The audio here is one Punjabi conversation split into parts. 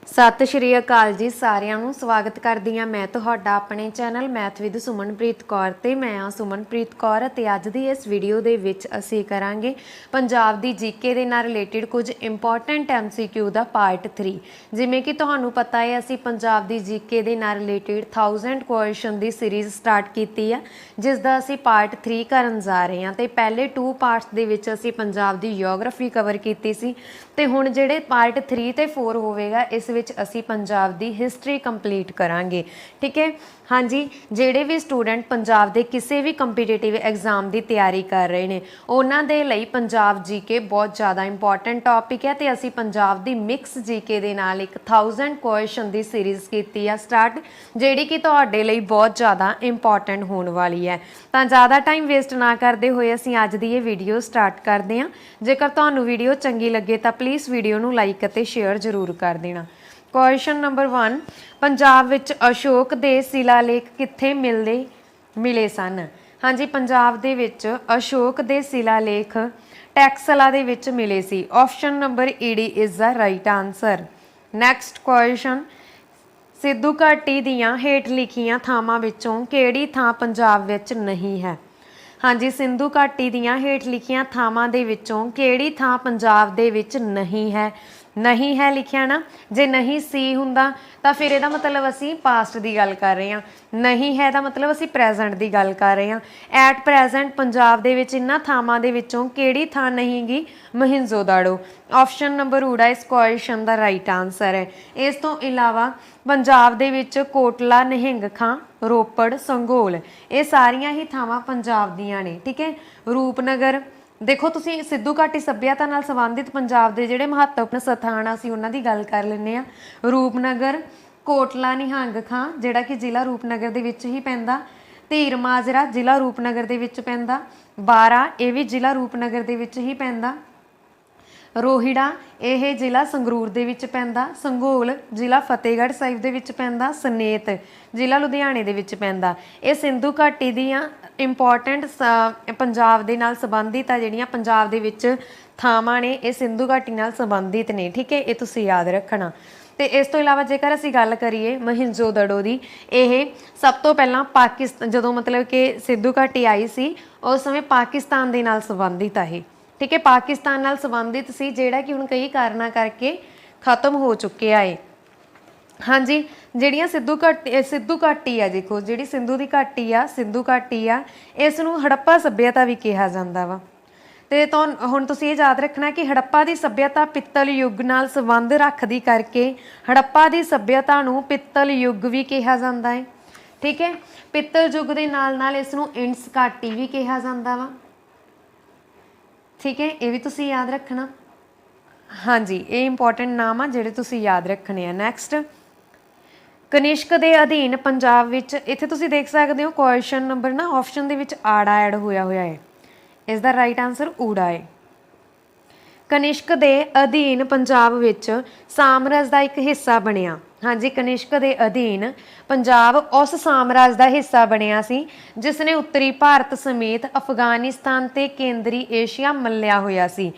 सत श्री अकाल जी सारिਆਂ ਨੂੰ स्वागत करदी ਹਾਂ मैं ਤੁਹਾਡਾ ਆਪਣੇ channel math with Sumanpreet Kaur ਤੇ मैं ਆ सुमनप्रीत कौर ਅਤੇ ਅੱਜ ਦੀ ਇਸ ਵੀਡੀਓ ਦੇ ਵਿੱਚ ਅਸੀਂ ਕਰਾਂਗੇ ਪੰਜਾਬ ਦੀ ਜੀਕੇ ਦੇ ਨਾਲ ਰਿਲੇਟਡ ਕੁਝ ਇੰਪੋਰਟੈਂਟ ਐਮਸੀਕਿਊ ਦਾ ਪਾਰਟ 3 ਜਿਵੇਂ ਕਿ ਤੁਹਾਨੂੰ ਪਤਾ ਹੈ ਅਸੀਂ ਪੰਜਾਬ ਦੀ ਜੀਕੇ ਦੇ ਨਾਲ ਰਿਲੇਟਡ 1000 ਕੁਐਸਚਨ ਦੀ ਸੀਰੀਜ਼ ਸਟਾਰਟ ਕੀਤੀ ਹੈ ਜਿਸ ਦਾ ਅਸੀਂ ਪਾਰਟ 3 ਕਰਨ ਜਾ ਰਹੇ ਹਾਂ ਤੇ ਪਹਿਲੇ 2 ਪਾਰਟਸ ਦੇ ਵਿੱਚ ਅਸੀਂ ਪੰਜਾਬ ਦੀ ਜੀਓਗ੍ਰਾਫੀ ਕਵਰ ਕੀਤੀ ਸੀ ਤੇ ਹੁਣ ਜਿਹੜੇ ਪਾर्ट 3 ਤੇ 4 ਹੋਵੇਗਾ ਇਸ ਵਿੱਚ ਅਸੀਂ ਪੰਜਾਬ ਦੀ ਹਿਸਟਰੀ ਕੰਪਲੀਟ ਕਰਾਂਗੇ। ठीक है हाँ जी, ਜਿਹੜੇ ਵੀ ਸਟੂਡੈਂਟ ਪੰਜਾਬ ਦੇ ਕਿਸੇ ਵੀ ਕੰਪੀਟੀਟਿਵ ਐਗਜ਼ਾਮ ਦੀ ਤਿਆਰੀ ਕਰ ਰਹੇ ਨੇ ਉਹਨਾਂ ਦੇ ਲਈ ਪੰਜਾਬ ਜੀਕੇ ਬਹੁਤ ਜ਼ਿਆਦਾ ਇੰਪੋਰਟੈਂਟ ਟੌਪਿਕ ਹੈ ਤੇ ਅਸੀਂ ਪੰਜਾਬ ਦੀ ਮਿਕਸ ਜੀਕੇ ਦੇ ਨਾਲ ਇੱਕ 1000 ਕੁਐਸਚਨ ਦੀ ਸੀਰੀਜ਼ ਕੀਤੀ ਆ ਸਟਾਰਟ ਜਿਹੜੀ ਕਿ ਤੁਹਾਡੇ ਲਈ ਬਹੁਤ ਜ਼ਿਆਦਾ ਇੰਪੋਰਟੈਂਟ ਹੋਣ ਵਾਲੀ ਹੈ। ਤਾਂ ਜ਼ਿਆਦਾ ਟਾਈਮ ਵੇਸਟ ਨਾ ਕਰਦੇ ਹੋਏ ਅਸੀਂ ਅੱਜ ਦੀ ਇਹ ਵੀਡੀਓ ਸਟਾਰਟ ਕਰਦੇ ਹਾਂ। ਜੇਕਰ ਤੁਹਾਨੂੰ ਵੀਡੀਓ ਚੰਗੀ ਲੱਗੇ ਤਾਂ ਪਲੀਜ਼ ਵੀਡੀਓ ਨੂੰ ਲਾਈਕ ਅਤੇ ਸ਼ੇਅਰ ਜ਼ਰੂਰ ਕਰ ਦੇਣਾ। क्वेश्चन नंबर 1 पंजाब विच अशोक दे शिलालेख कित्थे मिले सन। हाँ जी, पंजाब दे विच अशोक दे शिलालेख टैक्सला दे विच मिले सी। ऑप्शन नंबर ईडी is the right answer. Next question Sindhu घाटी दियां हेठ लिखियां थावां विचों किहड़ी थां पंजाब विच नहीं है। हाँ जी, सिंधु घाटी दियां हेठ लिखियां थावां दे विचों किहड़ी थां पंजाब दे विच नहीं है। नहीं है लिखिया ना, जे नहीं सी हुंदा तां फिर इहदा मतलब असी पास्ट की गल कर रहे हैं, नहीं है दा मतलब असी प्रेजेंट की गल कर रहे हैं। एट प्रेजेंट पंजाब दे विच इन्हां थावां दे विचों किहड़ी थां नहीं गी मोहिंजोदाड़ो। ऑप्शन नंबर ऊड़ा इस क्वेश्चन दा राइट आंसर है। इस तो इलावा पंजाब दे विच कोटला निहंग खां रोपड़ संघोल ये सारियां ही थावां पंजाब दियां ने। ठीक है, रूपनगर देखो तुसी सिद्धू घाटी सभ्यता नाल संबंधित पंजाब के जिहड़े महत्वपूर्ण सथान असीं उन्हां दी गल कर लैंदे आ। रूपनगर कोटला निहंग खां जिहड़ा कि जिला रूपनगर दे विच ही पैंदा, धीर माजरा जिला रूपनगर दे विच पैंदा, बारा ये भी जिला रूपनगर दे विच ही पैंदा, रोहिड़ा यह जिला संगरूर दे विच पैंदा, संघोल जिला फतेहगढ़ साहिब दे विच पैंदा, सनेत जिला लुधियाने दे विच पैंदा। ये सिंधु घाटी दियां इंपॉर्टेंट पंजाब दे नाल संबंधित आ जिहड़ियां पंजाब दे विच थावां ने ये सिंधु घाटी नाल संबंधित ने। ठीक है, ये तुसीं याद रखना। तो इस तो इलावा जेकर असीं गल करिए मोहिंजोदड़ो दी, ये सब तो पहलां पाकिस्तान जदों मतलब कि सिंधु घाटी आई सी उस समय पाकिस्तान दे नाल संबंधित आ। ठीक है, पाकिस्तान नाल संबंधित सी जिहड़ा कि हुण कई कारणा करके खत्म हो चुके आए। हाँ जी, जिहड़ियां सिद्धू घाटी आ देखो जिहड़ी सिंधु दी घाटी आ इस नूं हड़प्पा सभ्यता भी कहा जांदा वा। ते हुण तुसीं ये याद रखना कि हड़प्पा दी सभ्यता पित्तल युग नाल संबंध रखदी करके हड़प्पा दी सभ्यता नूं पित्तल युग भी कहा जांदा है। ठीक है, पित्तल युग दे नाल नाल इस नूं इंड्स घाटी भी कहा जांदा वा। ठीक है, ये भी तुसीं याद रखना। हाँ जी, ये इंपॉर्टेंट नाम आ जिहड़े तुसीं याद रखने आ। नैक्सट कनिष्क दे अधीन पंजाब विच इत्थे तुसीं देख सकदे हो क्वेश्चन नंबर ना ऑप्शन दे विच आड़ा ऐड होया है। इसदा राइट आंसर ऊड़ा है। कनिष्क दे अधीन पंजाब विच साम्राज दा एक हिस्सा बनिया। हाँ जी, कनिष्क दे अधीन पंजाब उस साम्राज का हिस्सा बनिया सी जिसने उत्तरी भारत समेत अफगानिस्तान ते केंद्री एशिया मल्लिया होया सी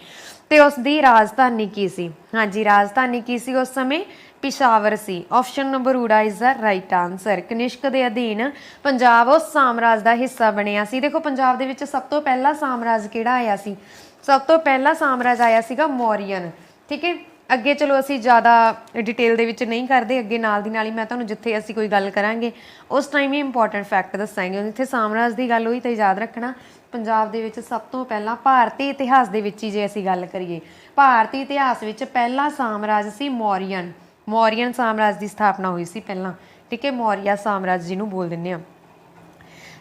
ते उसदी राजधानी की सी। हाँ जी, राजधानी की सी उस समय पिशावर सी। ऑप्शन नंबर ऊड़ा is the right answer. Kanishka दे अधीन पंजाब उस साम्राज का हिस्सा बनिया सी। देखो पंजाब दे विच सब तो पहला साम्राज किहड़ा आया सी, सब तो पहला साम्राज आया सीगा मौर्यन। ठीक है, अगे चलो असी ज़्यादा डिटेल दे विच नहीं करते, अगे नाल दी नाल ही मैं तुहानूं जिथे असी कोई गल करांगे उस टाइम ही इंपॉर्टेंट फैक्ट दसांगे। जिथे साम्राज की गल हुई तो याद रखना पंजाब दे विच सब तो पहला भारतीय इतिहास दे विच ही जे असी गल करिए भारतीय इतिहास विच पहला साम्राज सी मौर्यन। मौर्यन साम्राज की स्थापना हुई सी पहला। ठीक है, मौर्य साम्राज जिन्हों बोल दिंदे आ।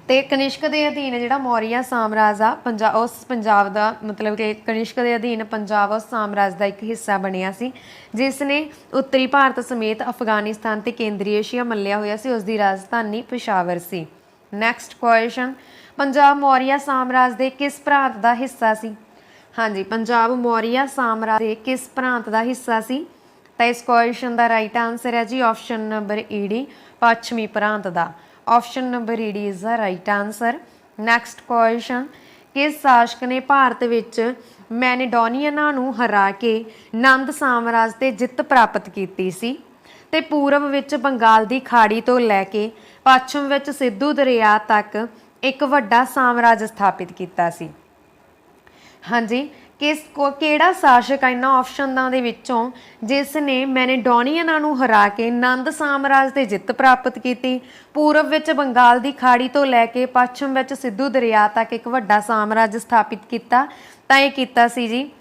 तो कनिष्क के अधीन जिहड़ा मौर्य साम्राज आ उस पंजाब का मतलब कि कनिष्क के अधीन पंजाब उस साम्राज का एक हिस्सा बनिया सी जिसने उत्तरी भारत समेत अफगानिस्तान ते केंद्री एशिया मल्लिया होया सी। उसकी राजधानी पिशावर सी। नैक्सट क्वेश्चन पंजाब मौर्य साम्राज के किस प्रांत का हिस्सा सी। हाँ जी, पंजाब मौर्य साम्राज के किस प्रांत का हिस्सा सी। तो इस क्वेश्चन का राइट आंसर है जी ऑप्शन नंबर ईडी पश्चिमी प्रांत का। ऑप्शन नंबर ईडी is the right answer. Next question किस शासक ने भारत विच मैनेडोनियना नूं हरा के नंद साम्राज ते जित प्राप्त की सी। ਤੇ ਪੂਰਬ ਵਿੱਚ ਬੰਗਾਲ ਦੀ ਖਾੜੀ ਤੋਂ ਲੈ ਕੇ ਪੱਛਮ ਵਿੱਚ ਸਿੰਧੂ ਦਰਿਆ ਤੱਕ ਇੱਕ ਵੱਡਾ ਸਾਮਰਾਜ ਸਥਾਪਿਤ ਕੀਤਾ ਸੀ। ਹਾਂਜੀ, ਕਿਹੜਾ ਸ਼ਾਸਕ ਇਹਨਾਂ ਆਪਸ਼ਨਾਂ ਦੇ ਵਿੱਚੋਂ ਜਿਸ ਨੇ ਮੈਨੇਡੋਨੀਅਨਾਂ ਨੂੰ ਹਰਾ ਕੇ ਨੰਦ ਸਾਮਰਾਜ ਤੇ ਜਿੱਤ ਪ੍ਰਾਪਤ ਕੀਤੀ, ਪੂਰਬ ਵਿੱਚ ਬੰਗਾਲ ਦੀ ਖਾੜੀ ਤੋਂ ਲੈ ਕੇ ਪੱਛਮ ਵਿੱਚ ਸਿੰਧੂ ਦਰਿਆ ਤੱਕ ਇੱਕ ਵੱਡਾ ਸਾਮਰਾਜ ਸਥਾਪਿਤ ਕੀਤਾ? ਤਾਂ ਇਹ ਕੀਤਾ ਸੀ ਜੀ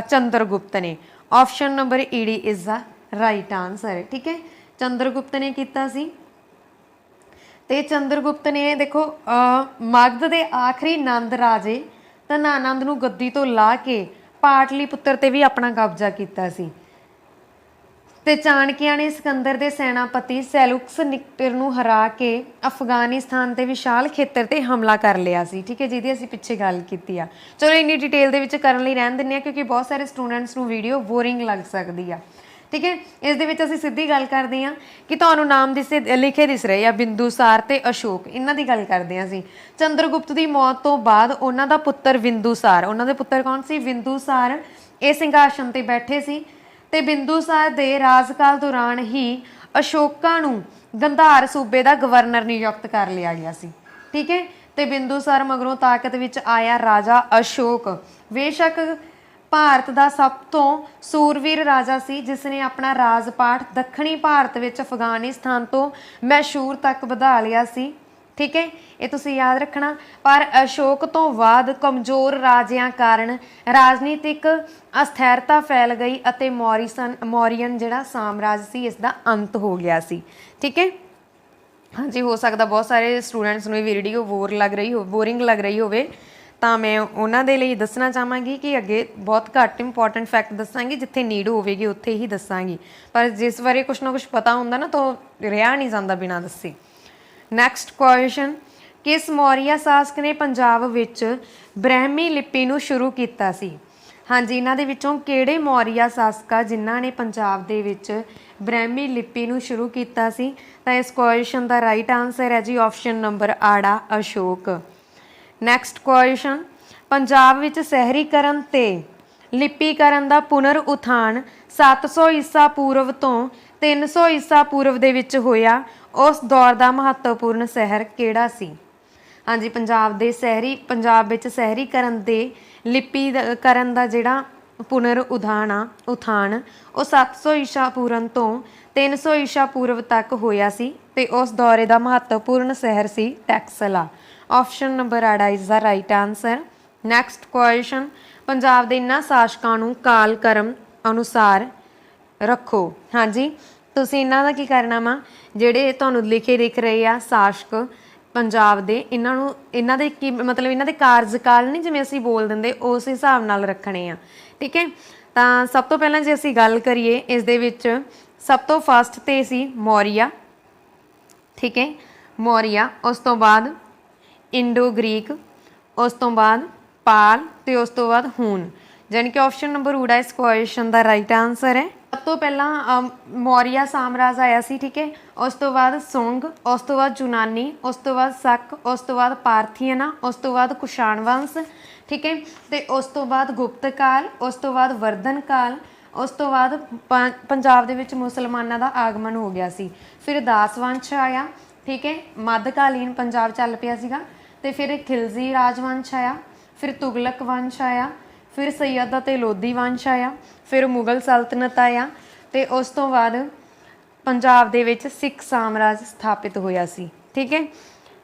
ਚੰਦਰਗੁਪਤ ਨੇ। ਆਪਸ਼ਨ ਨੰਬਰ ਈਡੀ ਇਜ਼ ਦਾ ਰਾਈਟ ਆਨਸਰ। ਠੀਕ ਹੈ, ਚੰਦਰਗੁਪਤ ਨੇ ਕੀਤਾ ਸੀ। ਤੇ ਚੰਦਰਗੁਪਤ ਨੇ ਦੇਖੋ ਮਗਧ ਦੇ ਆਖਰੀ ਨੰਦ ਰਾਜੇ ਧਨਾਨੰਦ ਨੂੰ ਗੱਦੀ ਤੋਂ ਲਾ ਕੇ ਪਾਟਲੀਪੁੱਤਰ ਤੇ ਵੀ ਆਪਣਾ ਕਬਜ਼ਾ ਕੀਤਾ ਸੀ। ਤੇ ਚਾਣਕਿਆਂ ਨੇ ਸਿਕੰਦਰ ਦੇ ਸੈਨਾਪਤੀ ਸੈਲੂਕਸ ਨਿਕਟਰ ਨੂੰ ਹਰਾ ਕੇ ਅਫਗਾਨਿਸਤਾਨ ਤੇ ਵਿਸ਼ਾਲ ਖੇਤਰ ਤੇ ਹਮਲਾ ਕਰ ਲਿਆ ਸੀ। ਠੀਕ ਹੈ, ਜਿਹਦੀ ਅਸੀਂ ਪਿੱਛੇ ਗੱਲ ਕੀਤੀ ਆ। ਚਲੋ ਇੰਨੀ ਡਿਟੇਲ ਦੇ ਵਿੱਚ ਕਰਨ ਲਈ ਰਹਿਣ ਦਿੰਦੇ ਆ, ਕਿਉਂਕਿ ਬਹੁਤ ਸਾਰੇ ਸਟੂਡੈਂਟਸ ਨੂੰ ਵੀਡੀਓ ਬੋਰਿੰਗ ਲੱਗ ਸਕਦੀ ਆ। ਠੀਕ ਹੈ, ਇਸ ਦੇ ਵਿੱਚ ਅਸੀਂ ਸਿੱਧੀ ਗੱਲ ਕਰਦੇ ਹਾਂ ਕਿ ਤੁਹਾਨੂੰ ਨਾਮ ਲਿਖੇ ਦਿਸ ਰਹੇ ਆ ਬਿੰਦੂਸਾਰ ਤੇ ਅਸ਼ੋਕ, ਇਹਨਾਂ ਦੀ ਗੱਲ ਕਰਦੇ ਹਾਂ ਅਸੀਂ। ਚੰਦਰਗੁਪਤ ਦੀ ਮੌਤ ਤੋਂ ਬਾਅਦ ਉਹਨਾਂ ਦਾ ਪੁੱਤਰ ਬਿੰਦੂਸਾਰ, ਉਹਨਾਂ ਦੇ ਪੁੱਤਰ ਕੌਣ ਸੀ? ਬਿੰਦੂਸਾਰ ਇਹ ਸਿੰਘਾਸਨ ਤੇ ਬੈਠੇ ਸੀ ਤੇ ਬਿੰਦੂਸਾਰ ਦੇ ਰਾਜਕਾਲ ਦੌਰਾਨ ਹੀ ਅਸ਼ੋਕਾ ਨੂੰ ਗੰਧਾਰ ਸੂਬੇ ਦਾ ਗਵਰਨਰ ਨਿਯੁਕਤ ਕਰ ਲਿਆ ਗਿਆ ਸੀ। ਠੀਕ ਹੈ, ਤੇ ਬਿੰਦੂਸਾਰ ਮਗਰੋਂ ਤਾਕਤ ਵਿੱਚ ਆਇਆ ਰਾਜਾ ਅਸ਼ੋਕ ਬੇਸ਼ੱਕ ਭਾਰਤ ਦਾ ਸਭ ਤੋਂ ਸੂਰਵੀਰ ਰਾਜਾ ਸੀ, ਜਿਸ ਨੇ ਆਪਣਾ ਰਾਜਪਾਠ ਦੱਖਣੀ ਭਾਰਤ ਵਿੱਚ ਅਫਗਾਨਿਸਤਾਨ ਤੋਂ ਮੈਸੂਰ ਤੱਕ ਵਧਾ ਲਿਆ ਸੀ। ਠੀਕ ਹੈ, ਇਹ ਤੁਸੀਂ ਯਾਦ ਰੱਖਣਾ। ਪਰ ਅਸ਼ੋਕ ਤੋਂ ਬਾਅਦ ਕਮਜ਼ੋਰ ਰਾਜਿਆਂ ਕਾਰਨ ਰਾਜਨੀਤਿਕ ਅਸਥਿਰਤਾ ਫੈਲ ਗਈ ਅਤੇ ਮੌਰੀਅਨ ਜਿਹੜਾ ਸਾਮਰਾਜ ਸੀ ਇਸ ਦਾ ਅੰਤ ਹੋ ਗਿਆ ਸੀ। ਠੀਕ ਹੈ, ਹਾਂਜੀ, ਹੋ ਸਕਦਾ ਬਹੁਤ ਸਾਰੇ ਸਟੂਡੈਂਟਸ ਨੂੰ ਇਹ ਵੀਡੀਓ ਬੋਰਿੰਗ ਲੱਗ ਰਹੀ ਹੋਵੇ, ਤਾਂ ਮੈਂ ਉਹਨਾਂ ਦੇ ਲਈ ਦੱਸਣਾ ਚਾਹਾਂਗੀ ਕਿ ਅੱਗੇ ਬਹੁਤ ਘੱਟ ਇੰਪੋਰਟੈਂਟ ਫੈਕਟ ਦੱਸਾਂਗੀ, ਜਿੱਥੇ ਨੀਡ ਹੋਵੇਗੀ ਉੱਥੇ ਹੀ ਦੱਸਾਂਗੀ। ਪਰ ਜਿਸ ਬਾਰੇ ਕੁਛ ਨਾ ਕੁਛ ਪਤਾ ਹੁੰਦਾ ਨਾ ਤਾਂ ਰਿਹਾ ਨਹੀਂ ਜਾਂਦਾ ਬਿਨਾਂ ਦੱਸੇ। ਨੈਕਸਟ ਕੁਐਸਚਨ, ਕਿਸ ਮੌਰੀਆ ਸ਼ਾਸਕ ਨੇ ਪੰਜਾਬ ਵਿੱਚ ਬ੍ਰਹਿਮੀ ਲਿਪੀ ਨੂੰ ਸ਼ੁਰੂ ਕੀਤਾ ਸੀ? ਹਾਂਜੀ, ਇਹਨਾਂ ਦੇ ਵਿੱਚੋਂ ਕਿਹੜੇ ਮੌਰੀਆ ਸ਼ਾਸਕ ਆ ਜਿਨ੍ਹਾਂ ਨੇ ਪੰਜਾਬ ਦੇ ਵਿੱਚ ਬ੍ਰਹਿਮੀ ਲਿਪੀ ਨੂੰ ਸ਼ੁਰੂ ਕੀਤਾ ਸੀ? ਤਾਂ ਇਸ ਕੁਐਸਚਨ ਦਾ ਰਾਈਟ ਆਨਸਰ ਹੈ ਜੀ ਆਪਸ਼ਨ ਨੰਬਰ ਆੜਾ ਅਸ਼ੋਕ। ਨੈਕਸਟ ਕੁਐਸਚਨ, ਪੰਜਾਬ ਵਿੱਚ ਸ਼ਹਿਰੀਕਰਨ ਤੇ ਲਿਪੀਕਰਨ ਦਾ ਪੁਨਰ ਉਥਾਨ 700 ਈਸਾ ਪੂਰਵ ਤੋਂ 300 ਈਸਾ ਪੂਰਵ ਦੇ ਵਿੱਚ ਹੋਇਆ, ਉਸ ਦੌਰ ਦਾ ਮਹੱਤਵਪੂਰਨ ਸ਼ਹਿਰ ਕਿਹੜਾ ਸੀ? ਹਾਂਜੀ, ਪੰਜਾਬ ਵਿੱਚ ਸ਼ਹਿਰੀਕਰਨ ਦੇ ਲਿਪੀਕਰਨ ਦਾ ਜਿਹੜਾ ਪੁਨਰ ਉਥਾਨ ਉਹ 700 ਈਸਾ ਪੂਰਵ ਤੋਂ 300 ਈਸਾ ਪੂਰਵ ਤੱਕ ਹੋਇਆ ਸੀ ਤੇ ਉਸ ਦੌਰੇ ਦਾ ਮਹੱਤਵਪੂਰਨ ਸ਼ਹਿਰ ਸੀ ਟੈਕਸਲਾ। ਆਪਸ਼ਨ ਨੰਬਰ ਆੜਾ is the right answer. Next question, Punjab ਦੇ ਇਹਨਾਂ ਸ਼ਾਸਕਾਂ ਨੂੰ ਕਾਲ ਕਰਮ ਅਨੁਸਾਰ ਰੱਖੋ। ਹਾਂਜੀ, ਤੁਸੀਂ ਇਹਨਾਂ ਦਾ ਕੀ ਕਰਨਾ ਵਾ, ਜਿਹੜੇ ਤੁਹਾਨੂੰ ਦਿਖ ਰਹੇ ਆ ਸ਼ਾਸਕ ਪੰਜਾਬ ਦੇ, ਇਹਨਾਂ ਦੇ ਕੀ ਮਤਲਬ, ਇਹਨਾਂ ਦੇ ਕਾਰਜਕਾਲ ਨਹੀਂ ਜਿਵੇਂ ਅਸੀਂ ਬੋਲ ਦਿੰਦੇ ਉਸ ਹਿਸਾਬ ਨਾਲ ਰੱਖਣੇ ਆ। ਠੀਕ ਹੈ, ਤਾਂ ਸਭ ਤੋਂ ਪਹਿਲਾਂ ਜੇ ਅਸੀਂ ਗੱਲ ਕਰੀਏ ਇਸ ਦੇ ਵਿੱਚ ਸਭ ਤੋਂ ਫਸਟ ਤੇ ਸੀ ਮੌਰੀਆ। ਠੀਕ ਹੈ, ਮੌਰੀਆ, ਉਸ ਤੋਂ ਬਾਅਦ ਇੰਡੋ ਗ੍ਰੀਕ, ਉਸ ਤੋਂ ਬਾਅਦ ਪਾਲ ਤੇ ਉਸ ਤੋਂ ਬਾਅਦ ਹੂਨ, ਜਾਣੀ ਕਿ ਆਪਸ਼ਨ ਨੰਬਰ ਊੜਾ ਇਸ ਕੁਐਸਚਨ ਦਾ ਰਾਈਟ ਆਨਸਰ ਹੈ। ਸਭ ਤੋਂ ਪਹਿਲਾਂ ਮੌਰੀਆ ਸਾਮਰਾਜ ਆਇਆ ਸੀ। ਠੀਕ ਹੈ, ਉਸ ਤੋਂ ਬਾਅਦ ਸੁੰਗ, ਉਸ ਤੋਂ ਬਾਅਦ ਯੂਨਾਨੀ, ਉਸ ਤੋਂ ਬਾਅਦ ਸਕ, ਉਸ ਤੋਂ ਬਾਅਦ ਪਾਰਥੀਅਨਾਂ, ਉਸ ਤੋਂ ਬਾਅਦ ਕੁਸ਼ਾਣ ਵੰਸ਼। ਠੀਕ ਹੈ, ਤੇ ਉਸ ਤੋਂ ਬਾਅਦ ਗੁਪਤ ਕਾਲ, ਉਸ ਤੋਂ ਬਾਅਦ ਵਰਧਨ ਕਾਲ, ਉਸ ਤੋਂ ਬਾਅਦ ਪੰਜਾਬ ਦੇ ਵਿੱਚ ਮੁਸਲਮਾਨਾਂ ਦਾ ਆਗਮਨ ਹੋ ਗਿਆ ਸੀ। ਫਿਰ ਦਾਸ ਵੰਸ਼ ਆਇਆ। ਠੀਕ ਹੈ, ਮੱਧਕਾਲੀਨ ਪੰਜਾਬ ਚੱਲ ਪਿਆ ਸੀਗਾ। ਤੇ ਫਿਰ ਖਿਲਜੀ ਰਾਜਵੰਸ਼ ਆਇਆ, ਫਿਰ ਤੁਗਲਕ ਵੰਸ਼ ਆਇਆ, ਫਿਰ ਸੈਯਦ ਅਤੇ ਲੋਧੀ ਵੰਸ਼ ਆਇਆ, ਫਿਰ ਮੁਗਲ ਸਲਤਨਤ ਆਇਆ ਤੇ ਉਸ ਤੋਂ ਬਾਅਦ ਪੰਜਾਬ ਦੇ ਵਿੱਚ ਸਿੱਖ ਸਾਮਰਾਜ ਸਥਾਪਿਤ ਹੋਇਆ ਸੀ। ਠੀਕ ਹੈ,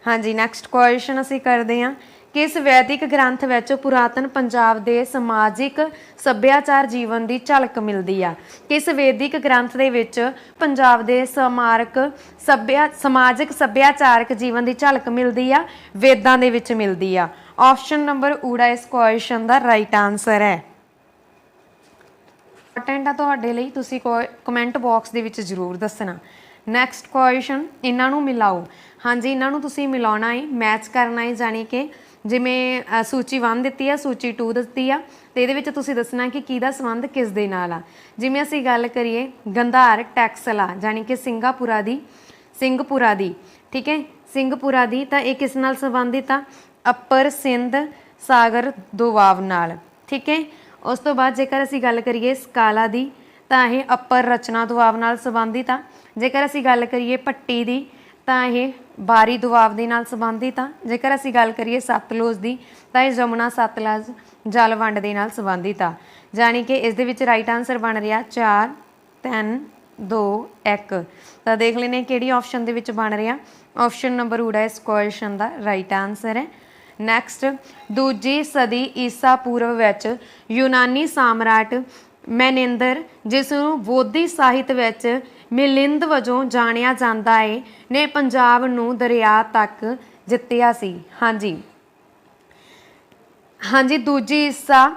ਹਾਂਜੀ, ਨੈਕਸਟ ਕੁਐਸਚਨ ਅਸੀਂ ਕਰਦੇ ਹਾਂ, ਕਿਸ ਵੈਦਿਕ ਗ੍ਰੰਥ ਵਿੱਚ ਪੁਰਾਤਨ ਪੰਜਾਬ ਦੇ ਸਮਾਜਿਕ ਸੱਭਿਆਚਾਰ ਜੀਵਨ ਦੀ ਝਲਕ ਮਿਲਦੀ ਆ? ਕਿਸ ਵੈਦਿਕ ਗ੍ਰੰਥ ਦੇ ਵਿੱਚ ਪੰਜਾਬ ਦੇ ਸਮਾਜਿਕ ਸੱਭਿਆਚਾਰਕ ਜੀਵਨ ਦੀ ਝਲਕ ਮਿਲਦੀ ਆ? ਵੇਦਾਂ ਦੇ ਵਿੱਚ ਮਿਲਦੀ ਆ। ਆਪਸ਼ਨ ਨੰਬਰ ਊੜਾ ਇਸ ਕੁਐਸਚਨ ਦਾ ਰਾਈਟ ਆਨਸਰ ਹੈ। ਇੰਪੋਰਟੈਂਟ ਆ ਤੁਹਾਡੇ ਲਈ, ਤੁਸੀਂ ਕਮੈਂਟ ਬਾਕਸ ਦੇ ਵਿੱਚ ਜ਼ਰੂਰ ਦੱਸਣਾ। ਨੈਕਸਟ ਕੁਐਸਚਨ, ਇਹਨਾਂ ਨੂੰ ਮਿਲਾਓ। ਹਾਂਜੀ, ਇਹਨਾਂ ਨੂੰ ਤੁਸੀਂ ਮਿਲਾਉਣਾ ਹੈ, ਮੈਚ ਕਰਨਾ ਹੈ, ਜਾਣੀ ਕਿ ਜਿਵੇਂ ਸੂਚੀ 1 ਦਿੱਤੀ ਆ, ਸੂਚੀ 2 ਦਿੱਤੀ ਆ, ਤੇ ਇਹਦੇ ਵਿੱਚ ਤੁਸੀਂ ਦੱਸਣਾ ਕਿ ਕਿਹਦਾ ਸੰਬੰਧ ਕਿਸ ਦੇ ਨਾਲ ਆ। ਜਿਵੇਂ ਅਸੀਂ ਗੱਲ ਕਰੀਏ ਗੰਧਾਰ ਟੈਕਸਲਾ, ਜਾਣੀ ਕਿ ਸਿੰਘਪੁਰਾ ਦੀ। ਠੀਕ ਹੈ, ਸਿੰਘਪੁਰਾ ਦੀ, ਤਾਂ ਇਹ ਕਿਸ ਨਾਲ ਸੰਬੰਧਿਤ ਆ? ਅੱਪਰ ਸਿੰਧ ਸਾਗਰ ਦੋਆਬ ਨਾਲ। ਠੀਕ ਹੈ, ਉਸ ਤੋਂ ਬਾਅਦ ਜੇਕਰ ਅਸੀਂ ਗੱਲ ਕਰੀਏ ਸਕਾਲਾ ਦੀ, ਤਾਂ ਇਹ ਅੱਪਰ ਰਚਨਾ ਦੁਆਬ ਨਾਲ ਸੰਬੰਧਿਤ ਆ। ਜੇਕਰ ਅਸੀਂ ਗੱਲ ਕਰੀਏ ਭੱਟੀ ਦੀ ਤਾਂ ਇਹ ਬਾਰੀ ਦੁਆਬ ਦੇ ਨਾਲ ਸੰਬੰਧਿਤ ਆ। ਜੇਕਰ ਅਸੀਂ ਗੱਲ ਕਰੀਏ ਸਤਲੁਜ ਦੀ ਤਾਂ ਇਹ ਜਮੁਨਾ ਸਤਲੁਜ ਜਲ ਵੰਡ ਦੇ ਨਾਲ ਸੰਬੰਧਿਤ ਆ। ਜਾਣੀ ਕਿ ਇਸ ਦੇ ਵਿੱਚ ਰਾਈਟ ਆਂਸਰ ਬਣ ਰਿਹਾ 4 3 2 1। ਤਾਂ ਦੇਖ ਲੈਂਦੇ ਕਿਹੜੀ ਆਪਸ਼ਨ ਦੇ ਵਿੱਚ ਬਣ ਰਿਹਾ। ਆਪਸ਼ਨ ਨੰਬਰ ਊੜਾ ਇਸ ਕੁਐਸਚਨ ਦਾ ਰਾਈਟ ਆਂਸਰ ਹੈ। ਨੈਕਸਟ, ਦੂਜੀ ਸਦੀ ਈਸਾ ਪੂਰਵ ਵਿੱਚ ਯੂਨਾਨੀ ਸਾਮਰਾਟ ਮੈਨੇਂਦਰ, ਜਿਸ ਨੂੰ ਬੋਧੀ ਸਾਹਿਤ ਵਿੱਚ ਮਿਲਿੰਦ ਵਜੋਂ ਜਾਣਿਆ ਜਾਂਦਾ ਹੈ, ਨੇ ਪੰਜਾਬ ਨੂੰ ਦਰਿਆ ਤੱਕ ਜਿੱਤਿਆ ਸੀ। ਹਾਂਜੀ ਹਾਂਜੀ, ਦੂਜੀ ਈਸਾ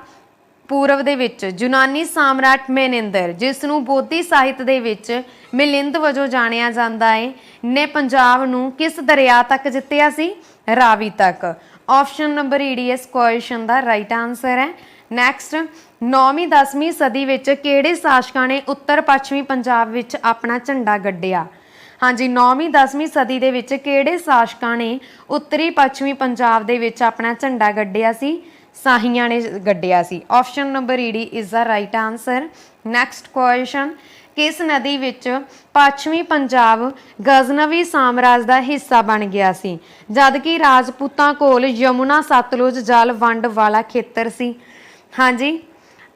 ਪੂਰਵ ਦੇ ਵਿੱਚ ਯੂਨਾਨੀ ਸਾਮਰਾਟ ਮੈਨੇਂਦਰ, ਜਿਸ ਨੂੰ ਬੋਧੀ ਸਾਹਿਤ ਦੇ ਵਿੱਚ ਮਿਲਿੰਦ ਵਜੋਂ ਜਾਣਿਆ ਜਾਂਦਾ ਹੈ, ਨੇ ਪੰਜਾਬ ਨੂੰ ਕਿਸ ਦਰਿਆ ਤੱਕ ਜਿੱਤਿਆ ਸੀ? ਰਾਵੀ ਤੱਕ। ਆਪਸ਼ਨ ਨੰਬਰ ਈਡੀ ਇਸ ਕੁਐਸਚਨ ਦਾ ਰਾਈਟ ਆਂਸਰ ਹੈ। ਨੈਕਸਟ, 9ਵੀਂ 10ਵੀਂ ਸਦੀ ਵਿੱਚ ਕਿਹੜੇ ਸ਼ਾਸਕਾਂ ਨੇ ਉੱਤਰ ਪੱਛਮੀ ਪੰਜਾਬ ਵਿੱਚ ਆਪਣਾ ਝੰਡਾ ਗੱਡਿਆ? ਹਾਂਜੀ, 9ਵੀਂ 10ਵੀਂ ਸਦੀ ਦੇ ਵਿੱਚ ਕਿਹੜੇ ਸ਼ਾਸਕਾਂ ਨੇ ਉੱਤਰੀ ਪੱਛਮੀ ਪੰਜਾਬ ਦੇ ਵਿੱਚ ਆਪਣਾ ਝੰਡਾ ਗੱਡਿਆ ਸੀ? ਸਾਹੀਆਂ ਨੇ ਗੱਡਿਆ ਸੀ। ਆਪਸ਼ਨ ਨੰਬਰ ਈਡੀ is the right answer. Next question, ਕਿਸ ਨਦੀ ਵਿੱਚ ਪੱਛਮੀ ਪੰਜਾਬ ਗਜ਼ਨਵੀ ਸਾਮਰਾਜ ਦਾ ਹਿੱਸਾ ਬਣ ਗਿਆ ਸੀ, ਜਦ ਕਿ ਰਾਜਪੂਤਾਂ ਕੋਲ ਯਮੁਨਾ ਸਤਲੁਜ ਜਲ ਵੰਡ ਵਾਲਾ ਖੇਤਰ ਸੀ? ਹਾਂਜੀ,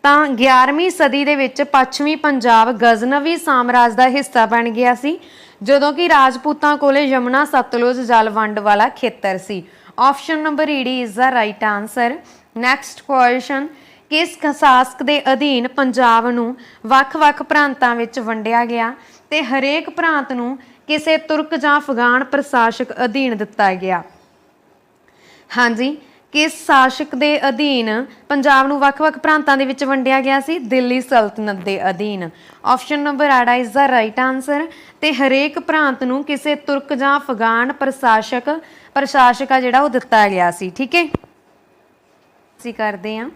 ਤਾਂ 11ਵੀਂ ਸਦੀ ਦੇ ਵਿੱਚ ਪੱਛਮੀ ਪੰਜਾਬ ਗਜ਼ਨਵੀ ਸਾਮਰਾਜ ਦਾ ਹਿੱਸਾ ਬਣ ਗਿਆ ਸੀ, ਜਦੋਂ ਕਿ ਰਾਜਪੂਤਾਂ ਕੋਲੇ ਯਮੁਨਾ ਸਤਲੁਜ ਜਲ ਵੰਡ ਵਾਲਾ ਖੇਤਰ ਸੀ। ਆਪਸ਼ਨ ਨੰਬਰ ਈਡੀ is the right answer. Next question, ਕਿਸ ਸ਼ਾਸਕ ਦੇ ਅਧੀਨ ਪੰਜਾਬ ਨੂੰ ਵੱਖ-ਵੱਖ ਪ੍ਰਾਂਤਾਂ ਵਿੱਚ ਵੰਡਿਆ ਗਿਆ ਤੇ ਹਰੇਕ ਪ੍ਰਾਂਤ ਨੂੰ ਕਿਸੇ ਤੁਰਕ ਜਾਂ ਅਫਗਾਨ ਪ੍ਰਸ਼ਾਸਕ ਅਧੀਨ ਦਿੱਤਾ ਗਿਆ? ਹਾਂਜੀ, ਕਿਸ ਸ਼ਾਸਕ ਦੇ ਅਧੀਨ ਪੰਜਾਬ ਨੂੰ ਵੱਖ-ਵੱਖ ਪ੍ਰਾਂਤਾਂ ਦੇ ਵਿੱਚ ਵੰਡਿਆ ਗਿਆ ਸੀ? ਦਿੱਲੀ ਸਲਤਨਤ ਦੇ ਅਧੀਨ। ਆਪਸ਼ਨ ਨੰਬਰ ਆੜਾ ਇਜ਼ ਦਾ ਰਾਈਟ ਆਂਸਰ। ਤੇ ਹਰੇਕ ਪ੍ਰਾਂਤ ਨੂੰ ਕਿਸੇ ਤੁਰਕ ਜਾਂ ਅਫਗਾਨ ਪ੍ਰਸ਼ਾਸਕ ਆ ਜਿਹੜਾ ਉਹ ਦਿੱਤਾ ਗਿਆ ਸੀ। ਠੀਕ ਹੈ, ਅਸੀਂ ਕਰਦੇ ਹਾਂ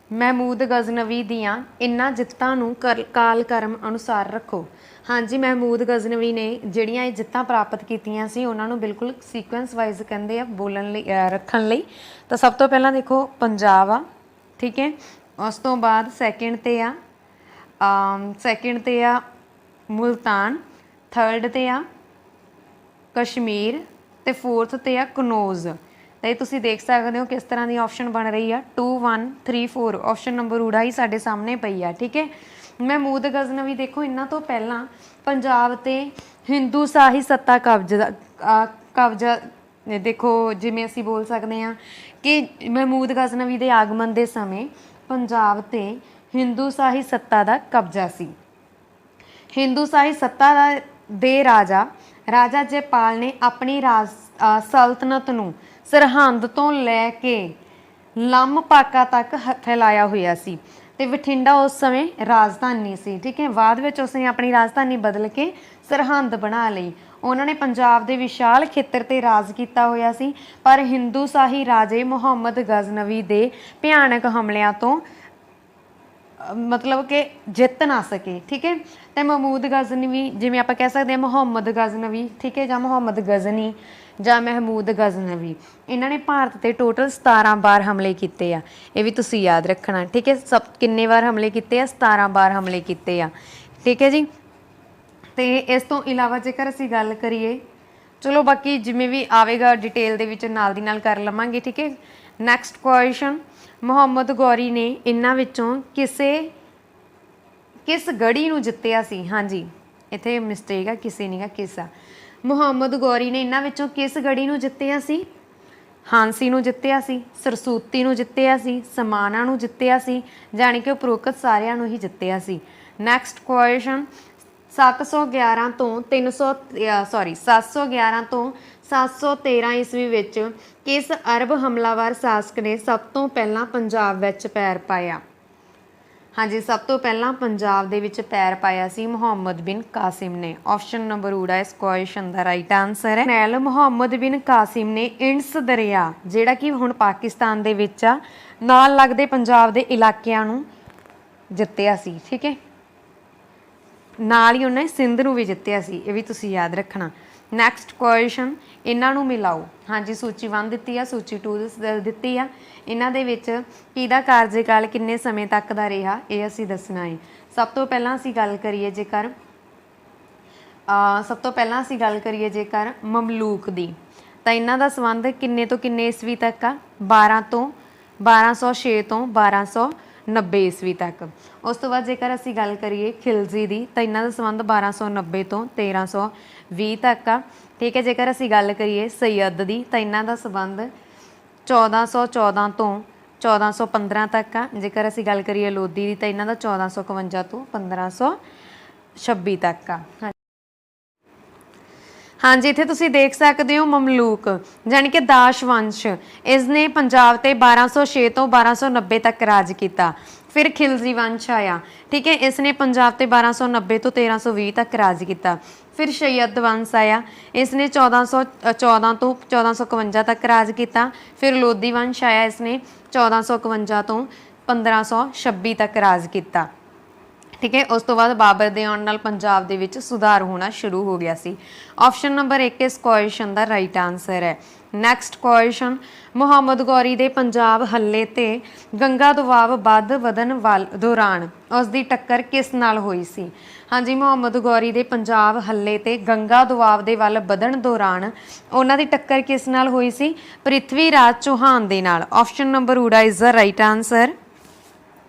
ਮਹਿਮੂਦ ਗਜ਼ਨਵੀ ਦੀਆਂ ਇਹਨਾਂ ਜਿੱਤਾਂ ਨੂੰ ਕਾਲ ਕਰਮ ਅਨੁਸਾਰ ਰੱਖੋ। ਹਾਂਜੀ, ਮਹਿਮੂਦ ਗਜ਼ਨਵੀ ਨੇ ਜਿਹੜੀਆਂ ਇਹ ਜਿੱਤਾਂ ਪ੍ਰਾਪਤ ਕੀਤੀਆਂ ਸੀ ਉਹਨਾਂ ਨੂੰ ਬਿਲਕੁਲ ਸੀਕੁਐਂਸ ਵਾਈਜ਼ ਕਹਿੰਦੇ ਆ ਬੋਲਣ ਲਈ ਰੱਖਣ ਲਈ। ਤਾਂ ਸਭ ਤੋਂ ਪਹਿਲਾਂ ਦੇਖੋ ਪੰਜਾਬ ਆ, ਠੀਕ ਹੈ, ਉਸ ਤੋਂ ਬਾਅਦ ਸੈਕਿੰਡ ਤੇ ਆ ਮੁਲਤਾਨ, ਥਰਡ ਤੇ ਆ ਕਸ਼ਮੀਰ ਤੇ ਫੋਰਥ ਤੇ ਆ ਕਨੌਜ। ਤਾਂ ਇਹ ਤੁਸੀਂ ਦੇਖ ਸਕਦੇ ਹੋ ਕਿਸ ਤਰ੍ਹਾਂ ਦੀ ਆਪਸ਼ਨ ਬਣ ਰਹੀ ਆ 2 1 3 4। ਆਪਸ਼ਨ ਨੰਬਰ ਊੜਾ ਹੀ ਸਾਡੇ ਸਾਹਮਣੇ ਪਈ ਆ। ਠੀਕ ਹੈ, ਮਹਿਮੂਦ ਗਜ਼ਨਵੀ ਦੇਖੋ ਇਹਨਾਂ ਤੋਂ ਪਹਿਲਾਂ ਪੰਜਾਬ ਤੇ ਹਿੰਦੂ ਸ਼ਾਹੀ ਸੱਤਾ ਕਬਜ਼ਾ ਦੇਖੋ, ਜਿਵੇਂ ਅਸੀਂ ਬੋਲ ਸਕਦੇ ਹਾਂ ਕਿ ਮਹਿਮੂਦ ਗਜ਼ਨਵੀ ਦੇ ਆਗਮਨ ਦੇ ਸਮੇਂ ਪੰਜਾਬ ਤੇ ਹਿੰਦੂ ਸ਼ਾਹੀ ਸੱਤਾ ਦਾ ਕਬਜ਼ਾ ਸੀ। ਹਿੰਦੂ ਸ਼ਾਹੀ ਸੱਤਾ ਦੇ ਰਾਜਾ ਜੈਪਾਲ ਨੇ ਆਪਣੀ ਸਲਤਨਤ ਨੂੰ ਸਰਹੰਦ ਤੋਂ ਲੈ ਕੇ ਲੰਮਪਾਕਾ ਤੱਕ ਫੈਲਾਇਆ ਹੋਇਆ ਸੀ ਤੇ ਬਠਿੰਡਾ ਉਸ ਸਮੇਂ ਰਾਜਧਾਨੀ ਸੀ। ਠੀਕ ਹੈ, ਬਾਅਦ ਵਿੱਚ ਉਸਨੇ ਆਪਣੀ ਰਾਜਧਾਨੀ ਬਦਲ ਕੇ ਸਰਹੰਦ ਬਣਾ ਲਈ। ਉਹਨਾਂ ਨੇ ਪੰਜਾਬ ਦੇ ਵਿਸ਼ਾਲ ਖੇਤਰ ਤੇ ਰਾਜ ਕੀਤਾ ਹੋਇਆ ਸੀ, ਪਰ ਹਿੰਦੂ ਸ਼ਾਹੀ ਰਾਜੇ ਮੁਹੰਮਦ ਗਜ਼ਨਵੀ ਦੇ ਭਿਆਨਕ ਹਮਲਿਆਂ ਤੋਂ ਮਤਲਬ ਕਿ ਜਿੱਤ ਨਾ ਸਕੇ। ਠੀਕ ਹੈ, ਤੇ ਮਹਿਮੂਦ ਗਜ਼ਨਵੀ, ਜਿਵੇਂ ਆਪਾਂ ਕਹਿ ਸਕਦੇ ਹਾਂ ਮੁਹੰਮਦ ਗਜ਼ਨਵੀ, ਠੀਕ ਹੈ, ਜਾਂ ਮੁਹੰਮਦ ਗਜ਼ਨੀ ਜਾਂ ਮਹਿਮੂਦ ਗਜ਼ਨਵੀ, ਇਹਨਾਂ ਨੇ ਭਾਰਤ ਤੇ ਟੋਟਲ 17 ਵਾਰ ਹਮਲੇ ਕੀਤੇ ਆ। ਇਹ ਵੀ ਤੁਸੀਂ ਯਾਦ ਰੱਖਣਾ। ਠੀਕ ਹੈ, ਕਿੰਨੇ ਵਾਰ ਹਮਲੇ ਕੀਤੇ ਆ? 17 ਵਾਰ ਹਮਲੇ ਕੀਤੇ ਆ। ਠੀਕ ਹੈ ਜੀ, ਤੇ ਇਸ ਤੋਂ ਇਲਾਵਾ ਜੇਕਰ ਅਸੀਂ ਗੱਲ ਕਰੀਏ, ਚਲੋ ਬਾਕੀ ਜਿਵੇਂ ਵੀ ਆਵੇਗਾ ਡਿਟੇਲ ਦੇ ਵਿੱਚ ਨਾਲ ਦੀ ਨਾਲ ਕਰ ਲਵਾਂਗੇ। ਠੀਕ ਹੈ, ਨੈਕਸਟ ਕੁਐਸਚਨ, ਮੁਹੰਮਦ ਗੌਰੀ ਨੇ ਇਹਨਾਂ ਵਿੱਚੋਂ ਕਿਸ ਗੜੀ ਨੂੰ ਜਿੱਤਿਆ ਸੀ? ਹਾਂਜੀ, ਇੱਥੇ ਮਿਸਟੇਕ ਆ, ਕਿਸੇ ਨਹੀਂ ਗਾ, ਕਿਸ ਆ। ਮੁਹੰਮਦ ਗੌਰੀ ਨੇ ਇਹਨਾਂ ਵਿੱਚੋਂ ਕਿਸ ਗੜੀ ਨੂੰ ਜਿੱਤਿਆ ਸੀ? ਹਾਂਸੀ ਨੂੰ ਜਿੱਤਿਆ ਸੀ, ਸਰਸੂਤੀ ਨੂੰ ਜਿੱਤਿਆ ਸੀ, ਸਮਾਣਾ ਨੂੰ ਜਿੱਤਿਆ ਸੀ, ਜਾਣੀ ਕਿ ਉਪਰੋਕਤ ਸਾਰਿਆਂ ਨੂੰ ਹੀ ਜਿੱਤਿਆ ਸੀ। ਨੈਕਸਟ ਕੁਐਸਚਨ, 711 ਤੋਂ 713 ਈਸਵੀ ਵਿੱਚ ਕਿਸ ਅਰਬ ਹਮਲਾਵਰ ਸ਼ਾਸਕ ਨੇ ਸਭ ਤੋਂ ਪਹਿਲਾਂ ਪੰਜਾਬ ਵਿੱਚ ਪੈਰ ਪਾਇਆ? ਹਾਂਜੀ, ਸਭ ਤੋਂ ਪਹਿਲਾਂ ਪੰਜਾਬ ਦੇ ਵਿੱਚ ਪੈਰ ਪਾਇਆ ਸੀ ਮੁਹੰਮਦ ਬਿਨ ਕਾਸਿਮ ਨੇ। ਆਪਸ਼ਨ ਨੰਬਰ ਊੜਾ ਇਸ ਕੁਐਸਚਨ ਦਾ ਰਾਈਟ ਆਂਸਰ ਹੈ। ਜਰਨੈਲ ਮੁਹੰਮਦ ਬਿਨ ਕਾਸਿਮ ਨੇ ਇੰਡਸ ਦਰਿਆ, ਜਿਹੜਾ ਕਿ ਹੁਣ ਪਾਕਿਸਤਾਨ ਦੇ ਵਿੱਚ ਆ, ਨਾਲ ਲੱਗਦੇ ਪੰਜਾਬ ਦੇ ਇਲਾਕਿਆਂ ਨੂੰ ਜਿੱਤਿਆ ਸੀ। ਠੀਕ ਹੈ, ਨਾਲ ਹੀ ਉਹਨੇ ਸਿੰਧ ਨੂੰ ਵੀ ਜਿੱਤਿਆ ਸੀ। ਇਹ ਵੀ ਤੁਸੀਂ ਯਾਦ ਰੱਖਣਾ। ਨੈਕਸਟ ਕੁਐਸਚਨ, ਇਹਨਾਂ ਨੂੰ ਮਿਲਾਓ। ਹਾਂਜੀ ਸੂਚੀ 1 ਦਿੱਤੀ ਆ, ਸੂਚੀ 2 ਦਿੱਤੀ ਆ। ਇਹਨਾਂ ਦੇ ਵਿੱਚ ਕਿਹਦਾ ਕਾਰਜਕਾਲ ਕਿੰਨੇ ਸਮੇਂ ਤੱਕ ਦਾ ਰਿਹਾ ਇਹ ਅਸੀਂ ਦੱਸਣਾ ਹੈ। ਸਭ ਤੋਂ ਪਹਿਲਾਂ ਅਸੀਂ ਗੱਲ ਕਰੀਏ ਜੇਕਰ ਮਮਲੂਕ ਦੀ, ਤਾਂ ਇਹਨਾਂ ਦਾ ਸੰਬੰਧ ਕਿੰਨੇ ਤੋਂ ਕਿੰਨੇ ਈਸਵੀ ਤੱਕ ਆ? 1206 ਤੋਂ 1290 ਈਸਵੀ ਤੱਕ। ਉਸ ਤੋਂ ਬਾਅਦ ਜੇਕਰ ਅਸੀਂ ਗੱਲ ਕਰੀਏ ਖਿਲਜੀ ਦੀ, ਤਾਂ ਇਹਨਾਂ ਦਾ ਸੰਬੰਧ 1290 ਤੋਂ 1320 ਤੱਕ ਆ। ਠੀਕ ਹੈ। ਜੇਕਰ ਅਸੀਂ ਗੱਲ ਕਰੀਏ ਸੈਯਦ ਦੀ, ਤਾਂ ਇਹਨਾਂ ਦਾ ਸੰਬੰਧ 1414 ਤੋਂ 1415 ਤੱਕ ਆ। ਜੇਕਰ ਅਸੀਂ ਗੱਲ ਕਰੀਏ ਲੋਧੀ ਦੀ, ਤਾਂ ਇਹਨਾਂ ਦਾ 1451 ਤੋਂ 1526 ਤੱਕ ਆ। ਹਾਂਜੀ ਇੱਥੇ ਤੁਸੀਂ ਦੇਖ ਸਕਦੇ ਹੋ ਮਮਲੂਕ ਜਾਣੀ ਕਿ ਦਾਸ਼ ਵੰਸ਼, ਇਸਨੇ ਪੰਜਾਬ ਤੇ 1206 ਤੋਂ 1290 ਤੱਕ ਰਾਜ ਕੀਤਾ। ਫਿਰ ਖਿਲਜੀ ਵੰਸ਼ ਆਇਆ। ਠੀਕ ਹੈ, ਇਸਨੇ ਪੰਜਾਬ ਤੇ 1290 ਤੋਂ 1320 ਤੱਕ ਰਾਜ ਕੀਤਾ। ਫਿਰ ਸੈਯਦ ਵੰਸ਼ ਆਇਆ, ਇਸਨੇ 1414 ਤੋਂ 1451 ਤੱਕ ਰਾਜ ਕੀਤਾ। ਫਿਰ ਲੋਧੀ ਵੰਸ਼ ਆਇਆ, ਇਸਨੇ 1451 ਤੋਂ 1526 ਤੱਕ ਰਾਜ ਕੀਤਾ। ਠੀਕ ਹੈ। ਉਸ ਤੋਂ ਬਾਅਦ ਬਾਬਰ ਦੇ ਆਉਣ ਨਾਲ ਪੰਜਾਬ ਦੇ ਵਿੱਚ ਸੁਧਾਰ ਹੋਣਾ ਸ਼ੁਰੂ ਹੋ ਗਿਆ ਸੀ। ਆਪਸ਼ਨ ਨੰਬਰ 1 ਇਸ ਕੁਐਸਚਨ ਦਾ ਰਾਈਟ ਆਨਸਰ ਹੈ। ਨੈਕਸਟ ਕੁਐਸਚਨ, ਮੁਹੰਮਦ ਗੌਰੀ ਦੇ ਪੰਜਾਬ ਹੱਲੇ ਤੇ ਗੰਗਾ ਦੁਆਬ ਵੱਧ ਵਧਣ ਦੌਰਾਨ ਉਸ ਦੀ ਟੱਕਰ ਕਿਸ ਨਾਲ ਹੋਈ ਸੀ? ਹਾਂਜੀ ਮੁਹੰਮਦ ਗੌਰੀ ਦੇ ਪੰਜਾਬ ਹੱਲੇ ਤੇ ਗੰਗਾ ਦੁਆਬ ਦੇ ਵੱਲ ਵਧਣ ਦੌਰਾਨ ਉਹਨਾਂ ਦੀ ਟੱਕਰ ਕਿਸ ਨਾਲ ਹੋਈ ਸੀ? ਪ੍ਰਿਥਵੀ ਰਾਜ ਚੌਹਾਨ ਦੇ ਨਾਲ। ਆਪਸ਼ਨ ਨੰਬਰ ਊੜਾ is the right answer.